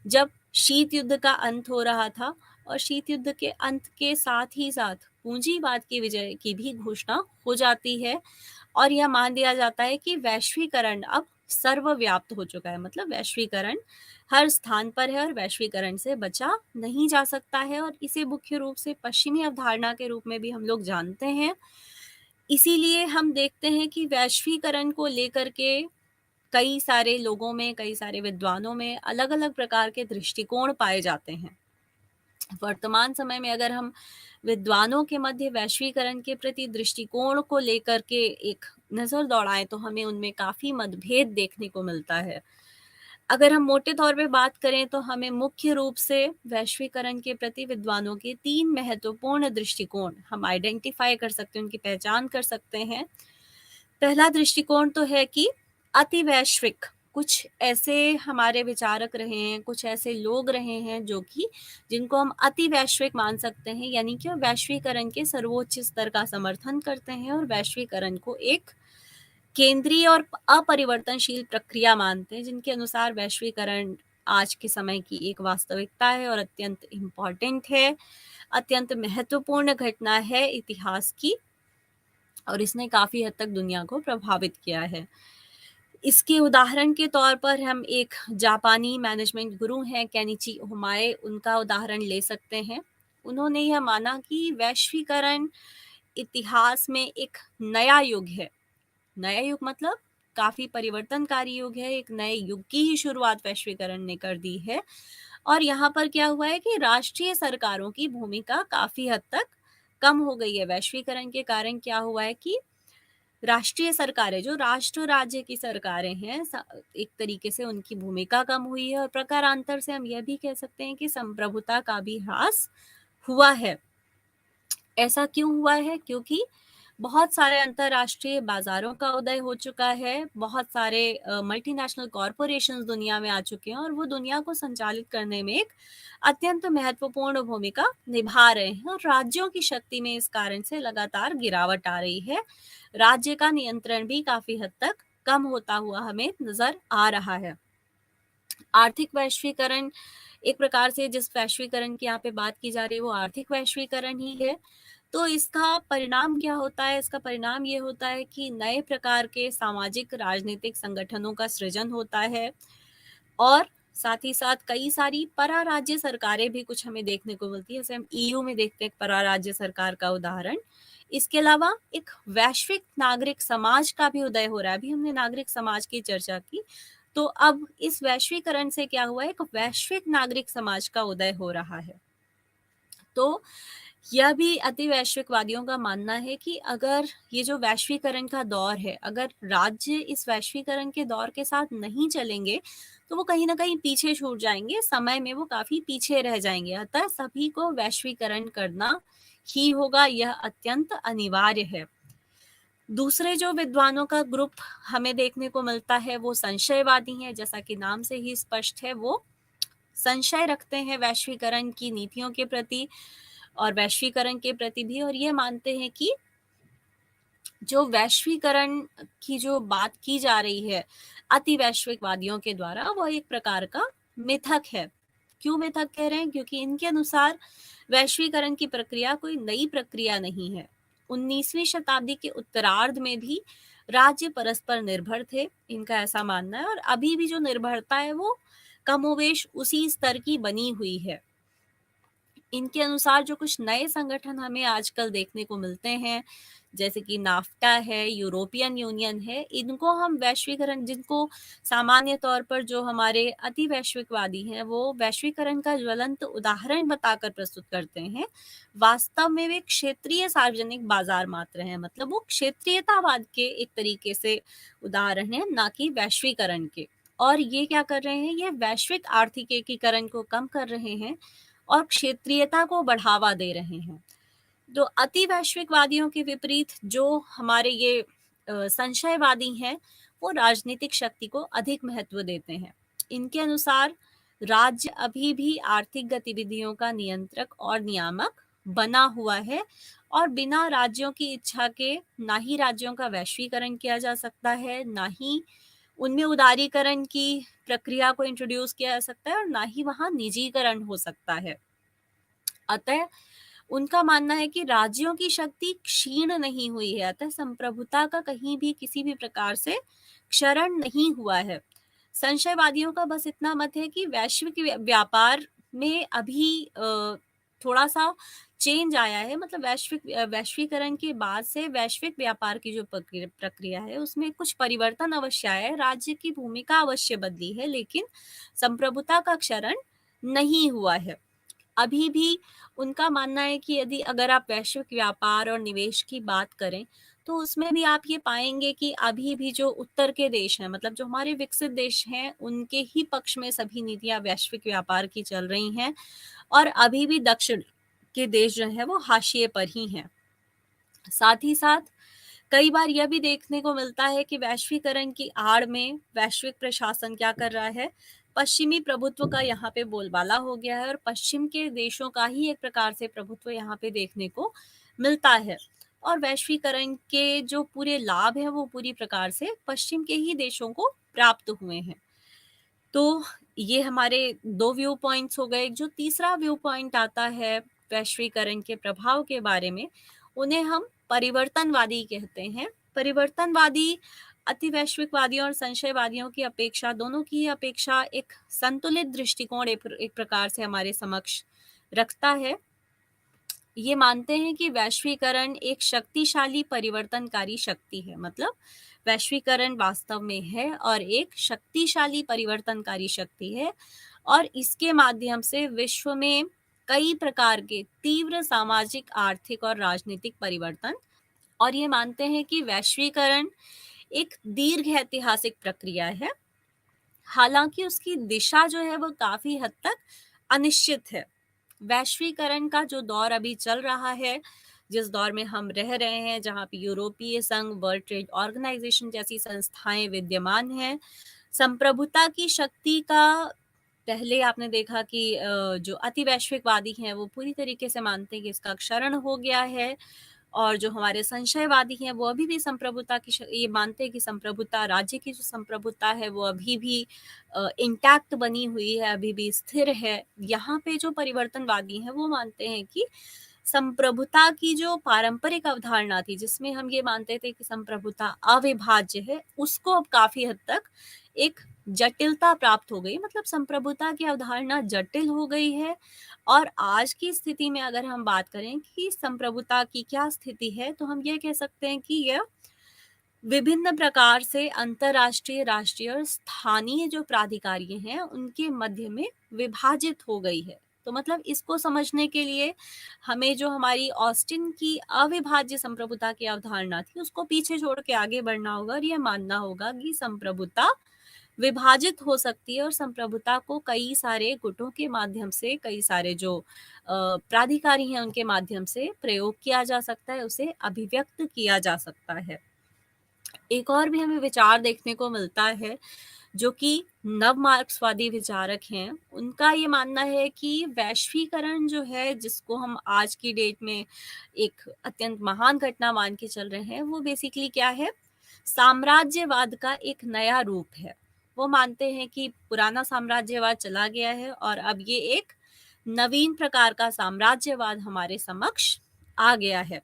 जब शीत युद्ध का अंत हो रहा था और शीत युद्ध के अंत के साथ ही साथ पूंजीवाद की विजय की भी घोषणा हो जाती है और यह मान लिया जाता है कि वैश्वीकरण अब सर्वव्याप्त हो चुका है। मतलब वैश्वीकरण हर स्थान पर है और वैश्वीकरण से बचा नहीं जा सकता है और इसे मुख्य रूप से पश्चिमी अवधारणा के रूप में भी हम लोग जानते हैं। इसीलिए हम देखते हैं कि वैश्वीकरण को लेकर के कई सारे लोगों में, कई सारे विद्वानों में अलग-अलग प्रकार के दृष्टिकोण पाए जाते हैं। वर्तमान समय में अगर हम विद्वानों के मध्य वैश्वीकरण के प्रति दृष्टिकोण को लेकर के एक नज़र दौड़ाएँ तो हमें उनमें काफ़ी मतभेद देखने को मिलता है। अगर हम मोटे तौर पे बात करें तो हमें मुख्य रूप से वैश्वीकरण के प्रति विद्वानों के 3 महत्वपूर्ण दृष्टिकोण हम आइडेंटिफ़ाई कर सकते हैं, उनकी पहचान कर सकते हैं। पहला दृष्टिकोण तो है कि अति वैश्विक, कुछ ऐसे हमारे विचारक रहे हैं, कुछ ऐसे लोग रहे हैं जो कि जिनको हम अति वैश्विक मान सकते हैं, यानी कि वो वैश्वीकरण के सर्वोच्च स्तर का समर्थन करते हैं और वैश्वीकरण को एक केंद्रीय और अपरिवर्तनशील प्रक्रिया मानते हैं, जिनके अनुसार वैश्वीकरण आज के समय की एक वास्तविकता है और अत्यंत इम्पॉर्टेंट है, अत्यंत महत्वपूर्ण घटना है इतिहास की और इसने काफ़ी हद तक दुनिया को प्रभावित किया है। इसके उदाहरण के तौर पर हम एक जापानी मैनेजमेंट गुरु हैं केनिची ओमाए, उनका उदाहरण ले सकते हैं। उन्होंने यह माना कि वैश्वीकरण इतिहास में एक नया युग है। नया युग मतलब काफ़ी परिवर्तनकारी युग है, एक नए युग की ही शुरुआत वैश्वीकरण ने कर दी है। और यहाँ पर क्या हुआ है कि राष्ट्रीय सरकारों की भूमिका काफ़ी हद तक कम हो गई है। वैश्वीकरण के कारण क्या हुआ है कि राष्ट्रीय सरकारें, जो राष्ट्र राज्य की सरकारें हैं, एक तरीके से उनकी भूमिका कम हुई है और प्रकारांतर से हम यह भी कह सकते हैं कि संप्रभुता का भी ह्रास हुआ है। ऐसा क्यों हुआ है? क्योंकि बहुत सारे अंतर्राष्ट्रीय बाज़ारों का उदय हो चुका है, बहुत सारे मल्टीनेशनल कॉरपोरेशंस दुनिया में आ चुके हैं और वो दुनिया को संचालित करने में एक अत्यंत महत्वपूर्ण भूमिका निभा रहे हैं और राज्यों की शक्ति में इस कारण से लगातार गिरावट आ रही है। राज्य का नियंत्रण भी काफ़ी हद तक कम होता हुआ हमें नज़र आ रहा है। आर्थिक वैश्वीकरण एक प्रकार से जिस वैश्वीकरण की यहाँ पे बात की जा रही है वो आर्थिक वैश्वीकरण ही है। तो इसका परिणाम क्या होता है? इसका परिणाम ये होता है कि नए प्रकार के सामाजिक राजनीतिक संगठनों का सृजन होता है और साथ ही साथ कई सारी पराराज्य सरकारें भी कुछ हमें देखने को मिलती है। जैसे हम ईयू में देखते हैं एक पराराज्य सरकार का उदाहरण। इसके अलावा एक वैश्विक नागरिक समाज का भी उदय हो रहा है। अभी हमने नागरिक समाज की चर्चा की, तो अब इस वैश्वीकरण से क्या हुआ है, एक वैश्विक नागरिक समाज का उदय हो रहा है। तो यह भी अति वैश्विकवादियों का मानना है कि अगर ये जो वैश्वीकरण का दौर है, अगर राज्य इस वैश्वीकरण के दौर के साथ नहीं चलेंगे, तो वो कहीं न कहीं पीछे छूट जाएँगे, समय में वो काफ़ी पीछे रह जाएँगे। अतः सभी को वैश्वीकरण करना ही होगा, यह अत्यंत अनिवार्य है। दूसरे जो विद्वानों का ग्रुप हमें देखने को मिलता है, वो संशयवादी हैं। जैसा कि नाम से ही स्पष्ट है, वो संशय रखते हैं वैश्वीकरण की नीतियों के प्रति और वैश्वीकरण के प्रति भी और ये मानते हैं कि जो वैश्वीकरण की जो बात की जा रही है अति वैश्विकवादियों के द्वारा, वो एक प्रकार का मिथक है। क्यों मिथक कह रहे हैं? क्योंकि इनके अनुसार वैश्वीकरण की प्रक्रिया कोई नई प्रक्रिया नहीं है। 19वीं शताब्दी के उत्तरार्ध में भी राज्य परस्पर निर्भर थे, इनका ऐसा मानना है और अभी भी जो निर्भरता है वो कमोवेश उसी स्तर की बनी हुई है। इनके अनुसार जो कुछ नए संगठन हमें आजकल देखने को मिलते हैं, जैसे कि नाफ्टा है, यूरोपियन यूनियन है, इनको हम वैश्वीकरण, जिनको सामान्य तौर पर जो हमारे अति वैश्विकवादी हैं, वो वैश्वीकरण का ज्वलंत उदाहरण बताकर प्रस्तुत करते हैं। वास्तव में वे क्षेत्रीय सार्वजनिक बाजार मात्र हैं, मतलब वो क्षेत्रीयतावाद के एक तरीके से उदाहरण हैं, ना कि वैश्वीकरण के। और ये क्या कर रहे हैं? ये वैश्विक आर्थिक एकीकरण को कम कर रहे हैं और क्षेत्रीयता को बढ़ावा दे रहे हैं। तो अति वैश्विकवादियों के विपरीत जो हमारे ये संशयवादी हैं, वो राजनीतिक शक्ति को अधिक महत्व देते हैं। इनके अनुसार राज्य अभी भी आर्थिक गतिविधियों का नियंत्रक और नियामक बना हुआ है और बिना राज्यों की इच्छा के ना ही राज्यों का वैश्वीकरण किया जा सकता है, ना ही उनमें उदारीकरण की प्रक्रिया को इंट्रोड्यूस किया जा सकता है और ना ही वहाँ निजीकरण हो सकता है। अतः उनका मानना है कि राज्यों की शक्ति क्षीण नहीं हुई है, अतः संप्रभुता का कहीं भी किसी भी प्रकार से क्षरण नहीं हुआ है। संशयवादियों का बस इतना मत है कि वैश्विक व्यापार में अभी थोड़ा सा चेंज आया है, मतलब वैश्वीकरण के बाद से वैश्विक व्यापार की जो प्रक्रिया है उसमें कुछ परिवर्तन अवश्य आया है, राज्य की भूमिका अवश्य बदली है, लेकिन संप्रभुता का क्षरण नहीं हुआ है। अभी भी उनका मानना है कि यदि अगर आप वैश्विक व्यापार और निवेश की बात करें, तो उसमें भी आप ये पाएँगे कि अभी भी जो उत्तर के देश हैं, मतलब जो हमारे विकसित देश हैं, उनके ही पक्ष में सभी नीतियाँ वैश्विक व्यापार की चल रही हैं और अभी भी दक्षिण के देश जो हैं, वो हाशिए पर ही हैं। साथ ही साथ कई बार यह भी देखने को मिलता है कि वैश्वीकरण की आड़ में वैश्विक प्रशासन क्या कर रहा है, पश्चिमी प्रभुत्व का यहाँ पे बोलबाला हो गया है और पश्चिम के देशों का ही एक प्रकार से प्रभुत्व यहाँ पे देखने को मिलता है। और वैश्वीकरण के जो पूरे लाभ हैं वो पूरी प्रकार से पश्चिम के ही देशों को प्राप्त हुए हैं। तो ये हमारे 2 व्यू पॉइंट्स हो गए। जो तीसरा व्यू पॉइंट आता है वैश्वीकरण के प्रभाव के बारे में, उन्हें हम परिवर्तनवादी कहते हैं। परिवर्तनवादी अतिवैश्विकवादियों और संशयवादियों की अपेक्षा, दोनों की अपेक्षा एक संतुलित दृष्टिकोण एक प्रकार से हमारे समक्ष रखता है। ये मानते हैं कि वैश्वीकरण एक शक्तिशाली परिवर्तनकारी शक्ति है, मतलब वैश्वीकरण वास्तव में है और एक शक्तिशाली परिवर्तनकारी शक्ति है और इसके माध्यम से विश्व में कई प्रकार के तीव्र सामाजिक, आर्थिक और राजनीतिक परिवर्तन, और ये मानते हैं कि वैश्वीकरण एक दीर्घ ऐतिहासिक प्रक्रिया है, हालांकि उसकी दिशा जो है वो काफी हद तक अनिश्चित है। वैश्वीकरण का जो दौर अभी चल रहा है, जिस दौर में हम रह रहे हैं, जहाँ पे यूरोपीय संघ, वर्ल्ड ट्रेड ऑर्गेनाइजेशन जैसी संस्थाएं विद्यमान हैं, संप्रभुता की शक्ति का पहले आपने देखा कि जो अति वैश्विकवादी हैं वो पूरी तरीके से मानते हैं कि इसका क्षरण हो गया है और जो हमारे संशयवादी हैं वो अभी भी संप्रभुता की ये मानते हैं कि संप्रभुता, राज्य की जो संप्रभुता है वो अभी भी इंटैक्ट बनी हुई है, अभी भी स्थिर है। यहाँ पे जो परिवर्तनवादी हैं वो मानते हैं कि संप्रभुता की जो पारंपरिक अवधारणा थी, जिसमें हम ये मानते थे कि संप्रभुता अविभाज्य है, उसको अब काफी हद तक एक जटिलता प्राप्त हो गई, मतलब संप्रभुता की अवधारणा जटिल हो गई है। और आज की स्थिति में अगर हम बात करें कि संप्रभुता की क्या स्थिति है, तो हम ये कह सकते हैं कि यह विभिन्न प्रकार से अंतर्राष्ट्रीय, राष्ट्रीय और स्थानीय जो प्राधिकारी हैं उनके मध्य में विभाजित हो गई है। तो मतलब इसको समझने के लिए हमें जो हमारी ऑस्टिन की अविभाज्य संप्रभुता की अवधारणा थी उसको पीछे छोड़ के आगे बढ़ना होगा और यह मानना होगा कि संप्रभुता विभाजित हो सकती है और संप्रभुता को कई सारे गुटों के माध्यम से, कई सारे जो प्राधिकारी हैं उनके माध्यम से प्रयोग किया जा सकता है, उसे अभिव्यक्त किया जा सकता है। एक और भी हमें विचार देखने को मिलता है जो कि नव मार्क्सवादी विचारक हैं, उनका ये मानना है कि वैश्वीकरण जो है, जिसको हम आज की डेट में एक अत्यंत महान घटना मान के चल रहे हैं, वो बेसिकली क्या है, साम्राज्यवाद का एक नया रूप है। वो मानते हैं कि पुराना साम्राज्यवाद चला गया है और अब ये एक नवीन प्रकार का साम्राज्यवाद हमारे समक्ष आ गया है।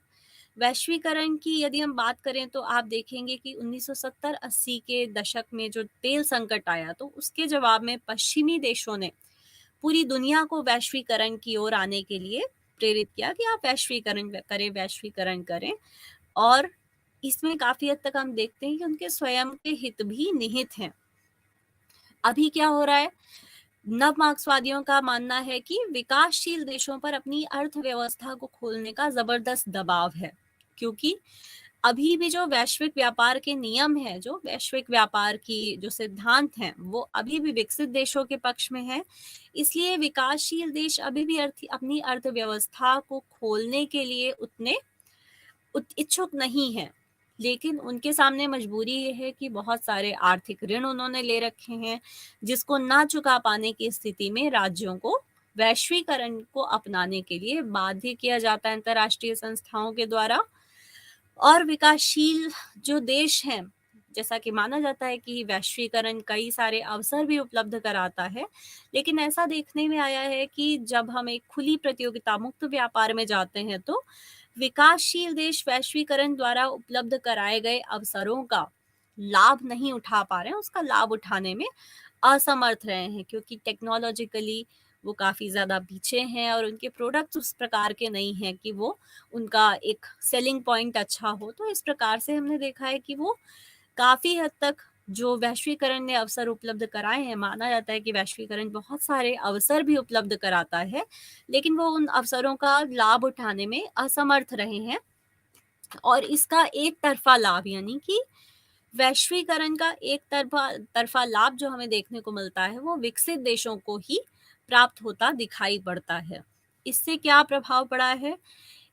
वैश्वीकरण की यदि हम बात करें तो आप देखेंगे कि 1970-80 के दशक में जो तेल संकट आया, तो उसके जवाब में पश्चिमी देशों ने पूरी दुनिया को वैश्वीकरण की ओर आने के लिए प्रेरित किया कि आप वैश्वीकरण करें। और इसमें काफी हद तक हम देखते हैं कि उनके स्वयं के हित भी निहित हैं। अभी क्या हो रहा है, नव मार्क्सवादियों का मानना है कि विकासशील देशों पर अपनी अर्थव्यवस्था को खोलने का जबरदस्त दबाव है, क्योंकि अभी भी जो वैश्विक व्यापार के नियम है, जो वैश्विक व्यापार की जो सिद्धांत हैं, वो अभी भी विकसित देशों के पक्ष में है। इसलिए विकासशील देश अभी भी अपनी अर्थव्यवस्था को खोलने के लिए उतने इच्छुक नहीं है। लेकिन उनके सामने मजबूरी ये है कि बहुत सारे आर्थिक ऋण उन्होंने ले रखे हैं, जिसको ना चुका पाने की स्थिति में राज्यों को वैश्वीकरण को अपनाने के लिए बाध्य किया जाता है अंतर्राष्ट्रीय संस्थाओं के द्वारा। और विकासशील जो देश हैं, जैसा कि माना जाता है कि वैश्वीकरण कई सारे अवसर भी उपलब्ध कराता है, लेकिन ऐसा देखने में आया है कि जब हम एक खुली प्रतियोगिता मुक्त व्यापार में जाते हैं, तो विकासशील देश वैश्वीकरण द्वारा उपलब्ध कराए गए अवसरों का लाभ नहीं उठा पा रहे हैं, उसका लाभ उठाने में असमर्थ रहे हैं, क्योंकि टेक्नोलॉजिकली वो काफ़ी ज़्यादा पीछे हैं और उनके प्रोडक्ट्स उस प्रकार के नहीं हैं कि वो उनका एक सेलिंग पॉइंट अच्छा हो। तो इस प्रकार से हमने देखा है कि वो काफ़ी हद तक जो वैश्वीकरण ने अवसर उपलब्ध कराए हैं, माना जाता है कि वैश्वीकरण बहुत सारे अवसर भी उपलब्ध कराता है, लेकिन वो उन अवसरों का लाभ उठाने में असमर्थ रहे हैं। और इसका एक तरफा लाभ, यानी कि वैश्वीकरण का एक तरफा तरफा लाभ जो हमें देखने को मिलता है, वो विकसित देशों को ही प्राप्त होता दिखाई पड़ता है। इससे क्या प्रभाव पड़ा है?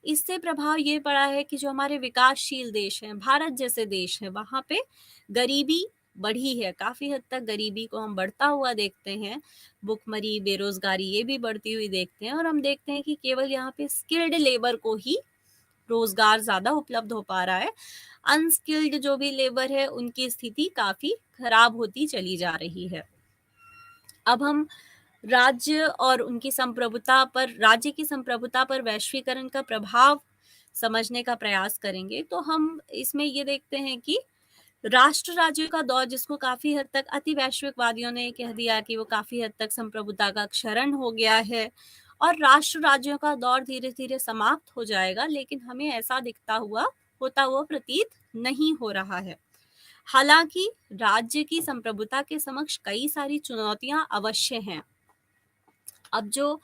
इससे प्रभाव ये पड़ा है कि जो हमारे विकासशील देश हैं, भारत जैसे देश हैं, वहाँ पे गरीबी बढ़ी है। काफ़ी हद तक गरीबी को हम बढ़ता हुआ देखते हैं। भुखमरी, बेरोज़गारी ये भी बढ़ती हुई देखते हैं, और हम देखते हैं कि केवल यहाँ पे स्किल्ड लेबर को ही रोज़गार ज़्यादा उपलब्ध हो पा रहा है। अनस्किल्ड जो भी लेबर है, उनकी स्थिति काफ़ी खराब होती चली जा रही है। अब हम राज्य की संप्रभुता पर वैश्वीकरण का प्रभाव समझने का प्रयास करेंगे, तो हम इसमें ये देखते हैं कि राष्ट्र राज्यों का दौर, जिसको काफी हद तक अति वैश्विकवादियों ने कह दिया कि वो काफी हद तक संप्रभुता का क्षरण हो गया है, और राष्ट्र राज्यों का दौर धीरे धीरे समाप्त हो जाएगा, लेकिन हमें ऐसा होता हुआ प्रतीत नहीं हो रहा है। हालांकि राज्य की संप्रभुता के समक्ष कई सारी चुनौतियां अवश्य हैं। अब जो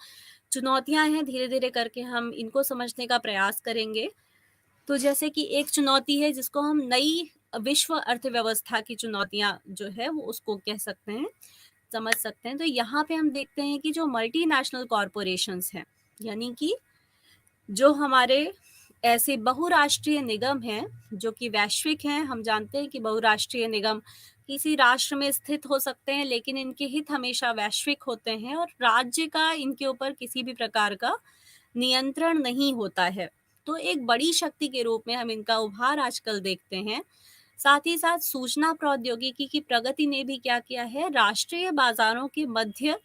चुनौतियां हैं, धीरे धीरे करके हम इनको समझने का प्रयास करेंगे। तो जैसे कि एक चुनौती है जिसको हम नई विश्व अर्थव्यवस्था की चुनौतियां जो है वो उसको कह सकते हैं, समझ सकते हैं। तो यहाँ पे हम देखते हैं कि जो मल्टीनेशनल कॉरपोरेशंस हैं, यानी कि जो हमारे ऐसे बहुराष्ट्रीय निगम हैं जो कि वैश्विक हैं। हम जानते हैं कि बहुराष्ट्रीय निगम किसी राष्ट्र में स्थित हो सकते हैं, लेकिन इनके हित हमेशा वैश्विक होते हैं, और राज्य का इनके ऊपर किसी भी प्रकार का नियंत्रण नहीं होता है। तो एक बड़ी शक्ति के रूप में हम इनका उभार आजकल देखते हैं। साथ ही साथ सूचना प्रौद्योगिकी की प्रगति ने भी क्या किया है, राष्ट्रीय बाजारों के मध्य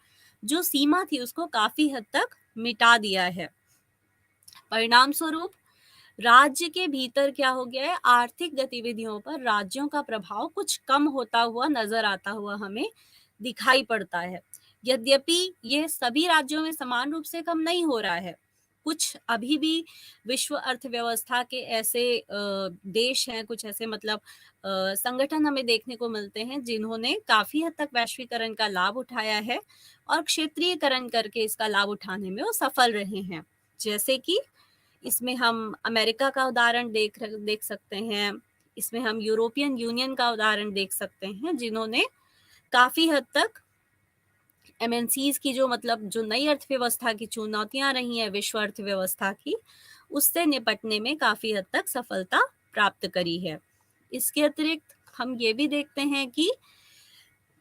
जो सीमा थी उसको काफी हद तक मिटा दिया है। परिणाम स्वरूप राज्य के भीतर क्या हो गया है, आर्थिक गतिविधियों पर राज्यों का प्रभाव कुछ कम होता हुआ नजर आता हुआ हमें दिखाई पड़ता है। यद्यपि ये सभी राज्यों में समान रूप से कम नहीं हो रहा है। कुछ अभी भी विश्व अर्थव्यवस्था के ऐसे देश हैं, कुछ ऐसे मतलब संगठन हमें देखने को मिलते हैं जिन्होंने काफी हद तक वैश्वीकरण का लाभ उठाया है, और क्षेत्रीयकरण करके इसका लाभ उठाने में वो सफल रहे हैं। जैसे कि इसमें हम अमेरिका का उदाहरण देख सकते हैं। इसमें हम यूरोपियन यूनियन का उदाहरण देख सकते हैं, जिन्होंने काफी हद तक एमएनसीज की जो नई अर्थव्यवस्था की चुनौतियां रही हैं विश्व अर्थव्यवस्था की, उससे निपटने में काफी हद तक सफलता प्राप्त करी है। इसके अतिरिक्त हम ये भी देखते हैं कि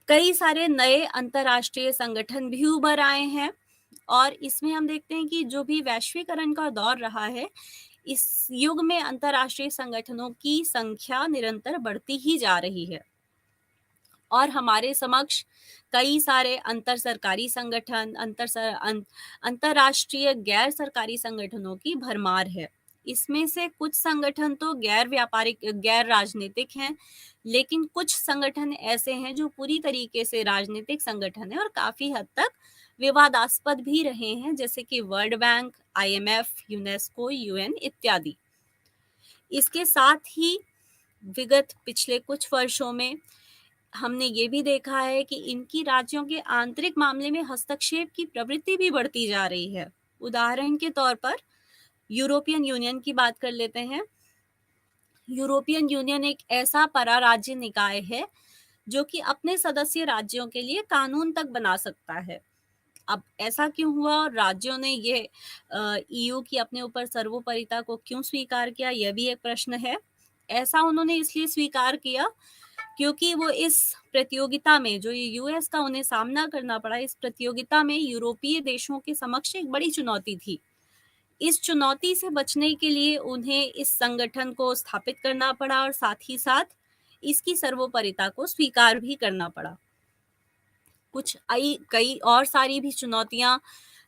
कई सारे नए अंतर्राष्ट्रीय संगठन भी उभर आए हैं, और इसमें हम देखते हैं कि जो भी वैश्वीकरण का दौर रहा है, इस युग में अंतर्राष्ट्रीय संगठनों की संख्या निरंतर बढ़ती ही जा रही है, और हमारे समक्ष कई सारे अंतर सरकारी संगठन, अंतर्राष्ट्रीय गैर सरकारी संगठनों की भरमार है। इसमें से कुछ संगठन तो गैर व्यापारिक, गैर राजनीतिक हैं, लेकिन कुछ संगठन ऐसे हैं जो पूरी तरीके से राजनीतिक संगठन है और काफी हद तक विवादास्पद भी रहे हैं, जैसे कि world bank, IMF, UNESCO, UN इत्यादि। इसके साथ ही विगत पिछले कुछ वर्षों में हमने ये भी देखा है कि इनकी राज्यों के आंतरिक मामले में हस्तक्षेप की प्रवृत्ति भी बढ़ती जा रही है। उदाहरण के तौर पर यूरोपियन यूनियन की बात कर लेते हैं। यूरोपियन यूनियन एक ऐसा पराराज्य निकाय है जो कि अपने सदस्य राज्यों के लिए कानून तक बना सकता है। अब ऐसा क्यों हुआ और राज्यों ने ये ईयू की अपने ऊपर सर्वोपरिता को क्यों स्वीकार किया, यह भी एक प्रश्न है। ऐसा उन्होंने इसलिए स्वीकार किया क्योंकि वो इस प्रतियोगिता में, जो ये यूएस का उन्हें सामना करना पड़ा, इस प्रतियोगिता में यूरोपीय देशों के समक्ष एक बड़ी चुनौती थी। इस चुनौती से बचने के लिए उन्हें इस संगठन को स्थापित करना पड़ा, और साथ ही साथ इसकी सर्वोपरिता को स्वीकार भी करना पड़ा। कई और सारी भी चुनौतियां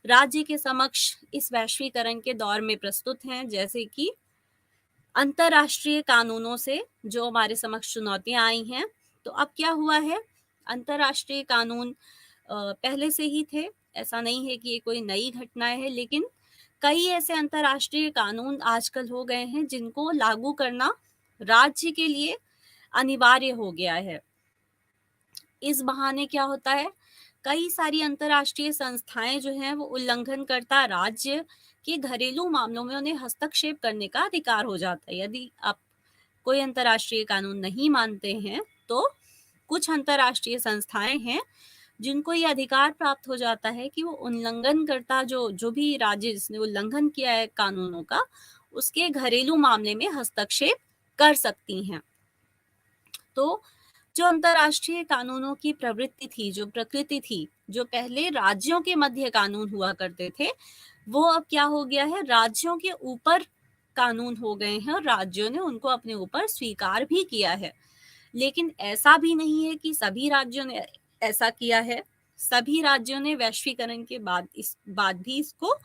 राज्य के समक्ष इस वैश्वीकरण के दौर में प्रस्तुत हैं, जैसे कि अंतर्राष्ट्रीय कानूनों से जो हमारे समक्ष चुनौतियां आई हैं। तो अब क्या हुआ है, अंतर्राष्ट्रीय कानून पहले से ही थे, ऐसा नहीं है कि ये कोई नई घटना है, लेकिन कई ऐसे अंतर्राष्ट्रीय कानून आजकल हो गए हैं जिनको लागू करना राज्य के लिए अनिवार्य हो गया है। इस बहाने क्या होता है, कई सारी अंतर्राष्ट्रीय संस्थाएं जो हैं वो उल्लंघनकर्ता राज्य के घरेलू मामलों में उन्हें हस्तक्षेप करने का अधिकार हो जाता है। यदि आप कोई अंतर्राष्ट्रीय कानून नहीं मानते हैं तो कुछ अंतर्राष्ट्रीय संस्थाएं हैं जिनको ये अधिकार प्राप्त हो जाता है कि वो उल्लंघनकर्ता जो जो भी राज्य जिसने उल्लंघन किया है कानूनों का, उसके घरेलू मामले में हस्तक्षेप कर सकती हैं। तो जो अंतर्राष्ट्रीय कानूनों की प्रवृत्ति थी, जो प्रकृति थी, जो पहले राज्यों के मध्य कानून हुआ करते थे, वो अब क्या हो गया है, राज्यों के ऊपर कानून हो गए हैं और राज्यों ने उनको अपने ऊपर स्वीकार भी किया है। लेकिन ऐसा भी नहीं है कि सभी राज्यों ने ऐसा किया है। सभी राज्यों ने वैश्वीकरण के बाद भी इसको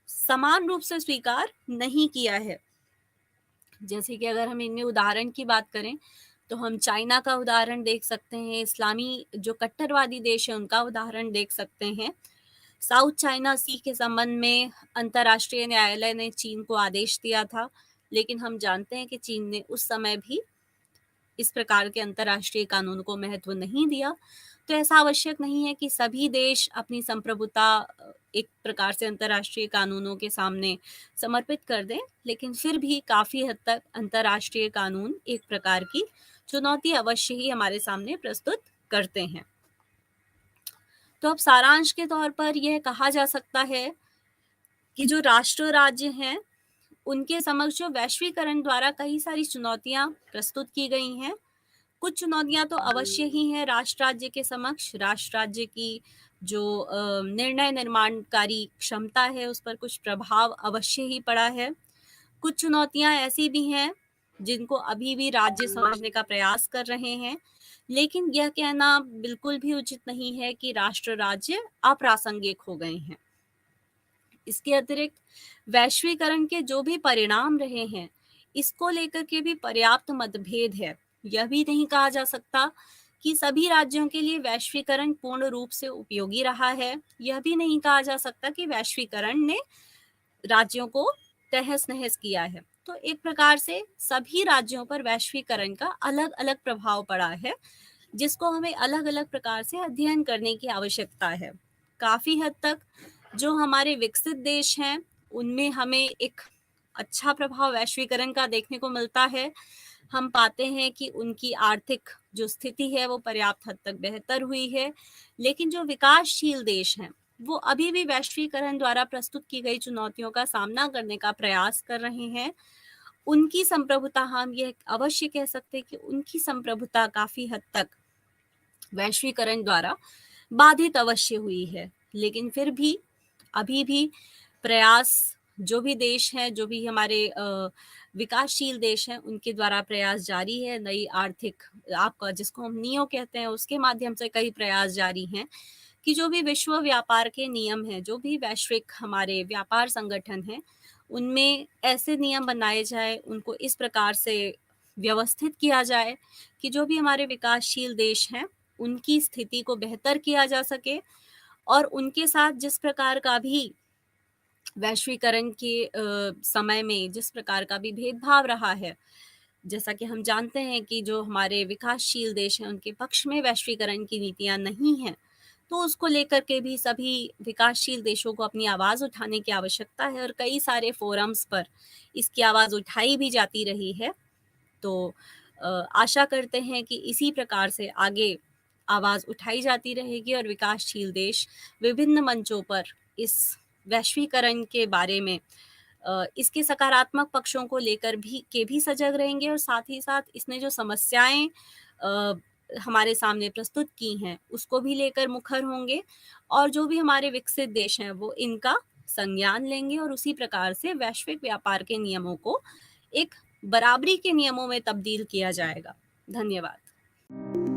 समान रूप से स्वीकार नहीं किया है। जैसे कि अगर हम इनमें उदाहरण की बात करें तो हम चाइना का उदाहरण देख सकते हैं, इस्लामी जो कट्टरवादी देश है उनका उदाहरण देख सकते हैं। साउथ चाइना सी के संबंध में अंतर्राष्ट्रीय न्यायालय ने चीन को आदेश दिया था, लेकिन हम जानते हैं कि चीन ने उस समय भी इस प्रकार के अंतर्राष्ट्रीय कानून को महत्व नहीं दिया। तो ऐसा आवश्यक नहीं है कि सभी देश अपनी संप्रभुता एक प्रकार से अंतर्राष्ट्रीय कानूनों के सामने समर्पित कर दें, लेकिन फिर भी काफी हद तक अंतर्राष्ट्रीय कानून एक प्रकार की चुनौती अवश्य ही हमारे सामने प्रस्तुत करते हैं। तो अब सारांश के तौर पर यह कहा जा सकता है कि जो राष्ट्र राज्य हैं उनके समक्ष जो वैश्वीकरण द्वारा कई सारी चुनौतियां प्रस्तुत की गई हैं। कुछ चुनौतियां तो अवश्य ही हैं राष्ट्र राज्य के समक्ष। राष्ट्र राज्य की जो निर्णय निर्माणकारी क्षमता है उस पर कुछ प्रभाव अवश्य ही पड़ा है। कुछ चुनौतियां ऐसी भी हैं जिनको अभी भी राज्य समझने का प्रयास कर रहे हैं, लेकिन यह कहना बिल्कुल भी उचित नहीं है कि राष्ट्र राज्य अप्रासंगिक हो गए हैं। इसके अतिरिक्त वैश्वीकरण के जो भी परिणाम रहे हैं इसको लेकर के भी पर्याप्त मतभेद है। यह भी नहीं कहा जा सकता कि सभी राज्यों के लिए वैश्वीकरण पूर्ण रूप से उपयोगी रहा है। यह भी नहीं कहा जा सकता कि वैश्वीकरण ने राज्यों को तहस नहस किया है। तो एक प्रकार से सभी राज्यों पर वैश्वीकरण का अलग अलग प्रभाव पड़ा है, जिसको हमें अलग अलग प्रकार से अध्ययन करने की आवश्यकता है। काफी हद तक जो हमारे विकसित देश हैं उनमें हमें एक अच्छा प्रभाव वैश्वीकरण का देखने को मिलता है। हम पाते हैं कि उनकी आर्थिक जो स्थिति है वो पर्याप्त हद तक बेहतर हुई है, लेकिन जो विकासशील देश हैं वो अभी भी वैश्वीकरण द्वारा प्रस्तुत की गई चुनौतियों का सामना करने का प्रयास कर रहे हैं। उनकी संप्रभुता, हम यह अवश्य कह सकते हैं कि उनकी संप्रभुता काफी हद तक वैश्वीकरण द्वारा बाधित अवश्य हुई है, लेकिन फिर भी अभी भी प्रयास जो भी देश हैं, जो भी हमारे विकासशील देश हैं, उनके द्वारा प्रयास जारी है। नई आर्थिक आपका जिसको हम नियो कहते हैं उसके माध्यम से कई प्रयास जारी हैं कि जो भी विश्व व्यापार के नियम हैं, जो भी वैश्विक हमारे व्यापार संगठन हैं, उनमें ऐसे नियम बनाए जाए, उनको इस प्रकार से व्यवस्थित किया जाए कि जो भी हमारे विकासशील देश हैं उनकी स्थिति को बेहतर किया जा सके और उनके साथ जिस प्रकार का भी वैश्वीकरण के समय में जिस प्रकार का भी भेदभाव रहा है, जैसा कि हम जानते हैं कि जो हमारे विकासशील देश हैं उनके पक्ष में वैश्वीकरण की नीतियां नहीं हैं, तो उसको लेकर के भी सभी विकासशील देशों को अपनी आवाज़ उठाने की आवश्यकता है और कई सारे फोरम्स पर इसकी आवाज़ उठाई भी जाती रही है। तो आशा करते हैं कि इसी प्रकार से आगे आवाज़ उठाई जाती रहेगी और विकासशील देश विभिन्न मंचों पर इस वैश्वीकरण के बारे में इसके सकारात्मक पक्षों को लेकर भी सजग रहेंगे और साथ ही साथ इसने जो समस्याएं हमारे सामने प्रस्तुत की हैं उसको भी लेकर मुखर होंगे और जो भी हमारे विकसित देश हैं वो इनका संज्ञान लेंगे और उसी प्रकार से वैश्विक व्यापार के नियमों को एक बराबरी के नियमों में तब्दील किया जाएगा। धन्यवाद।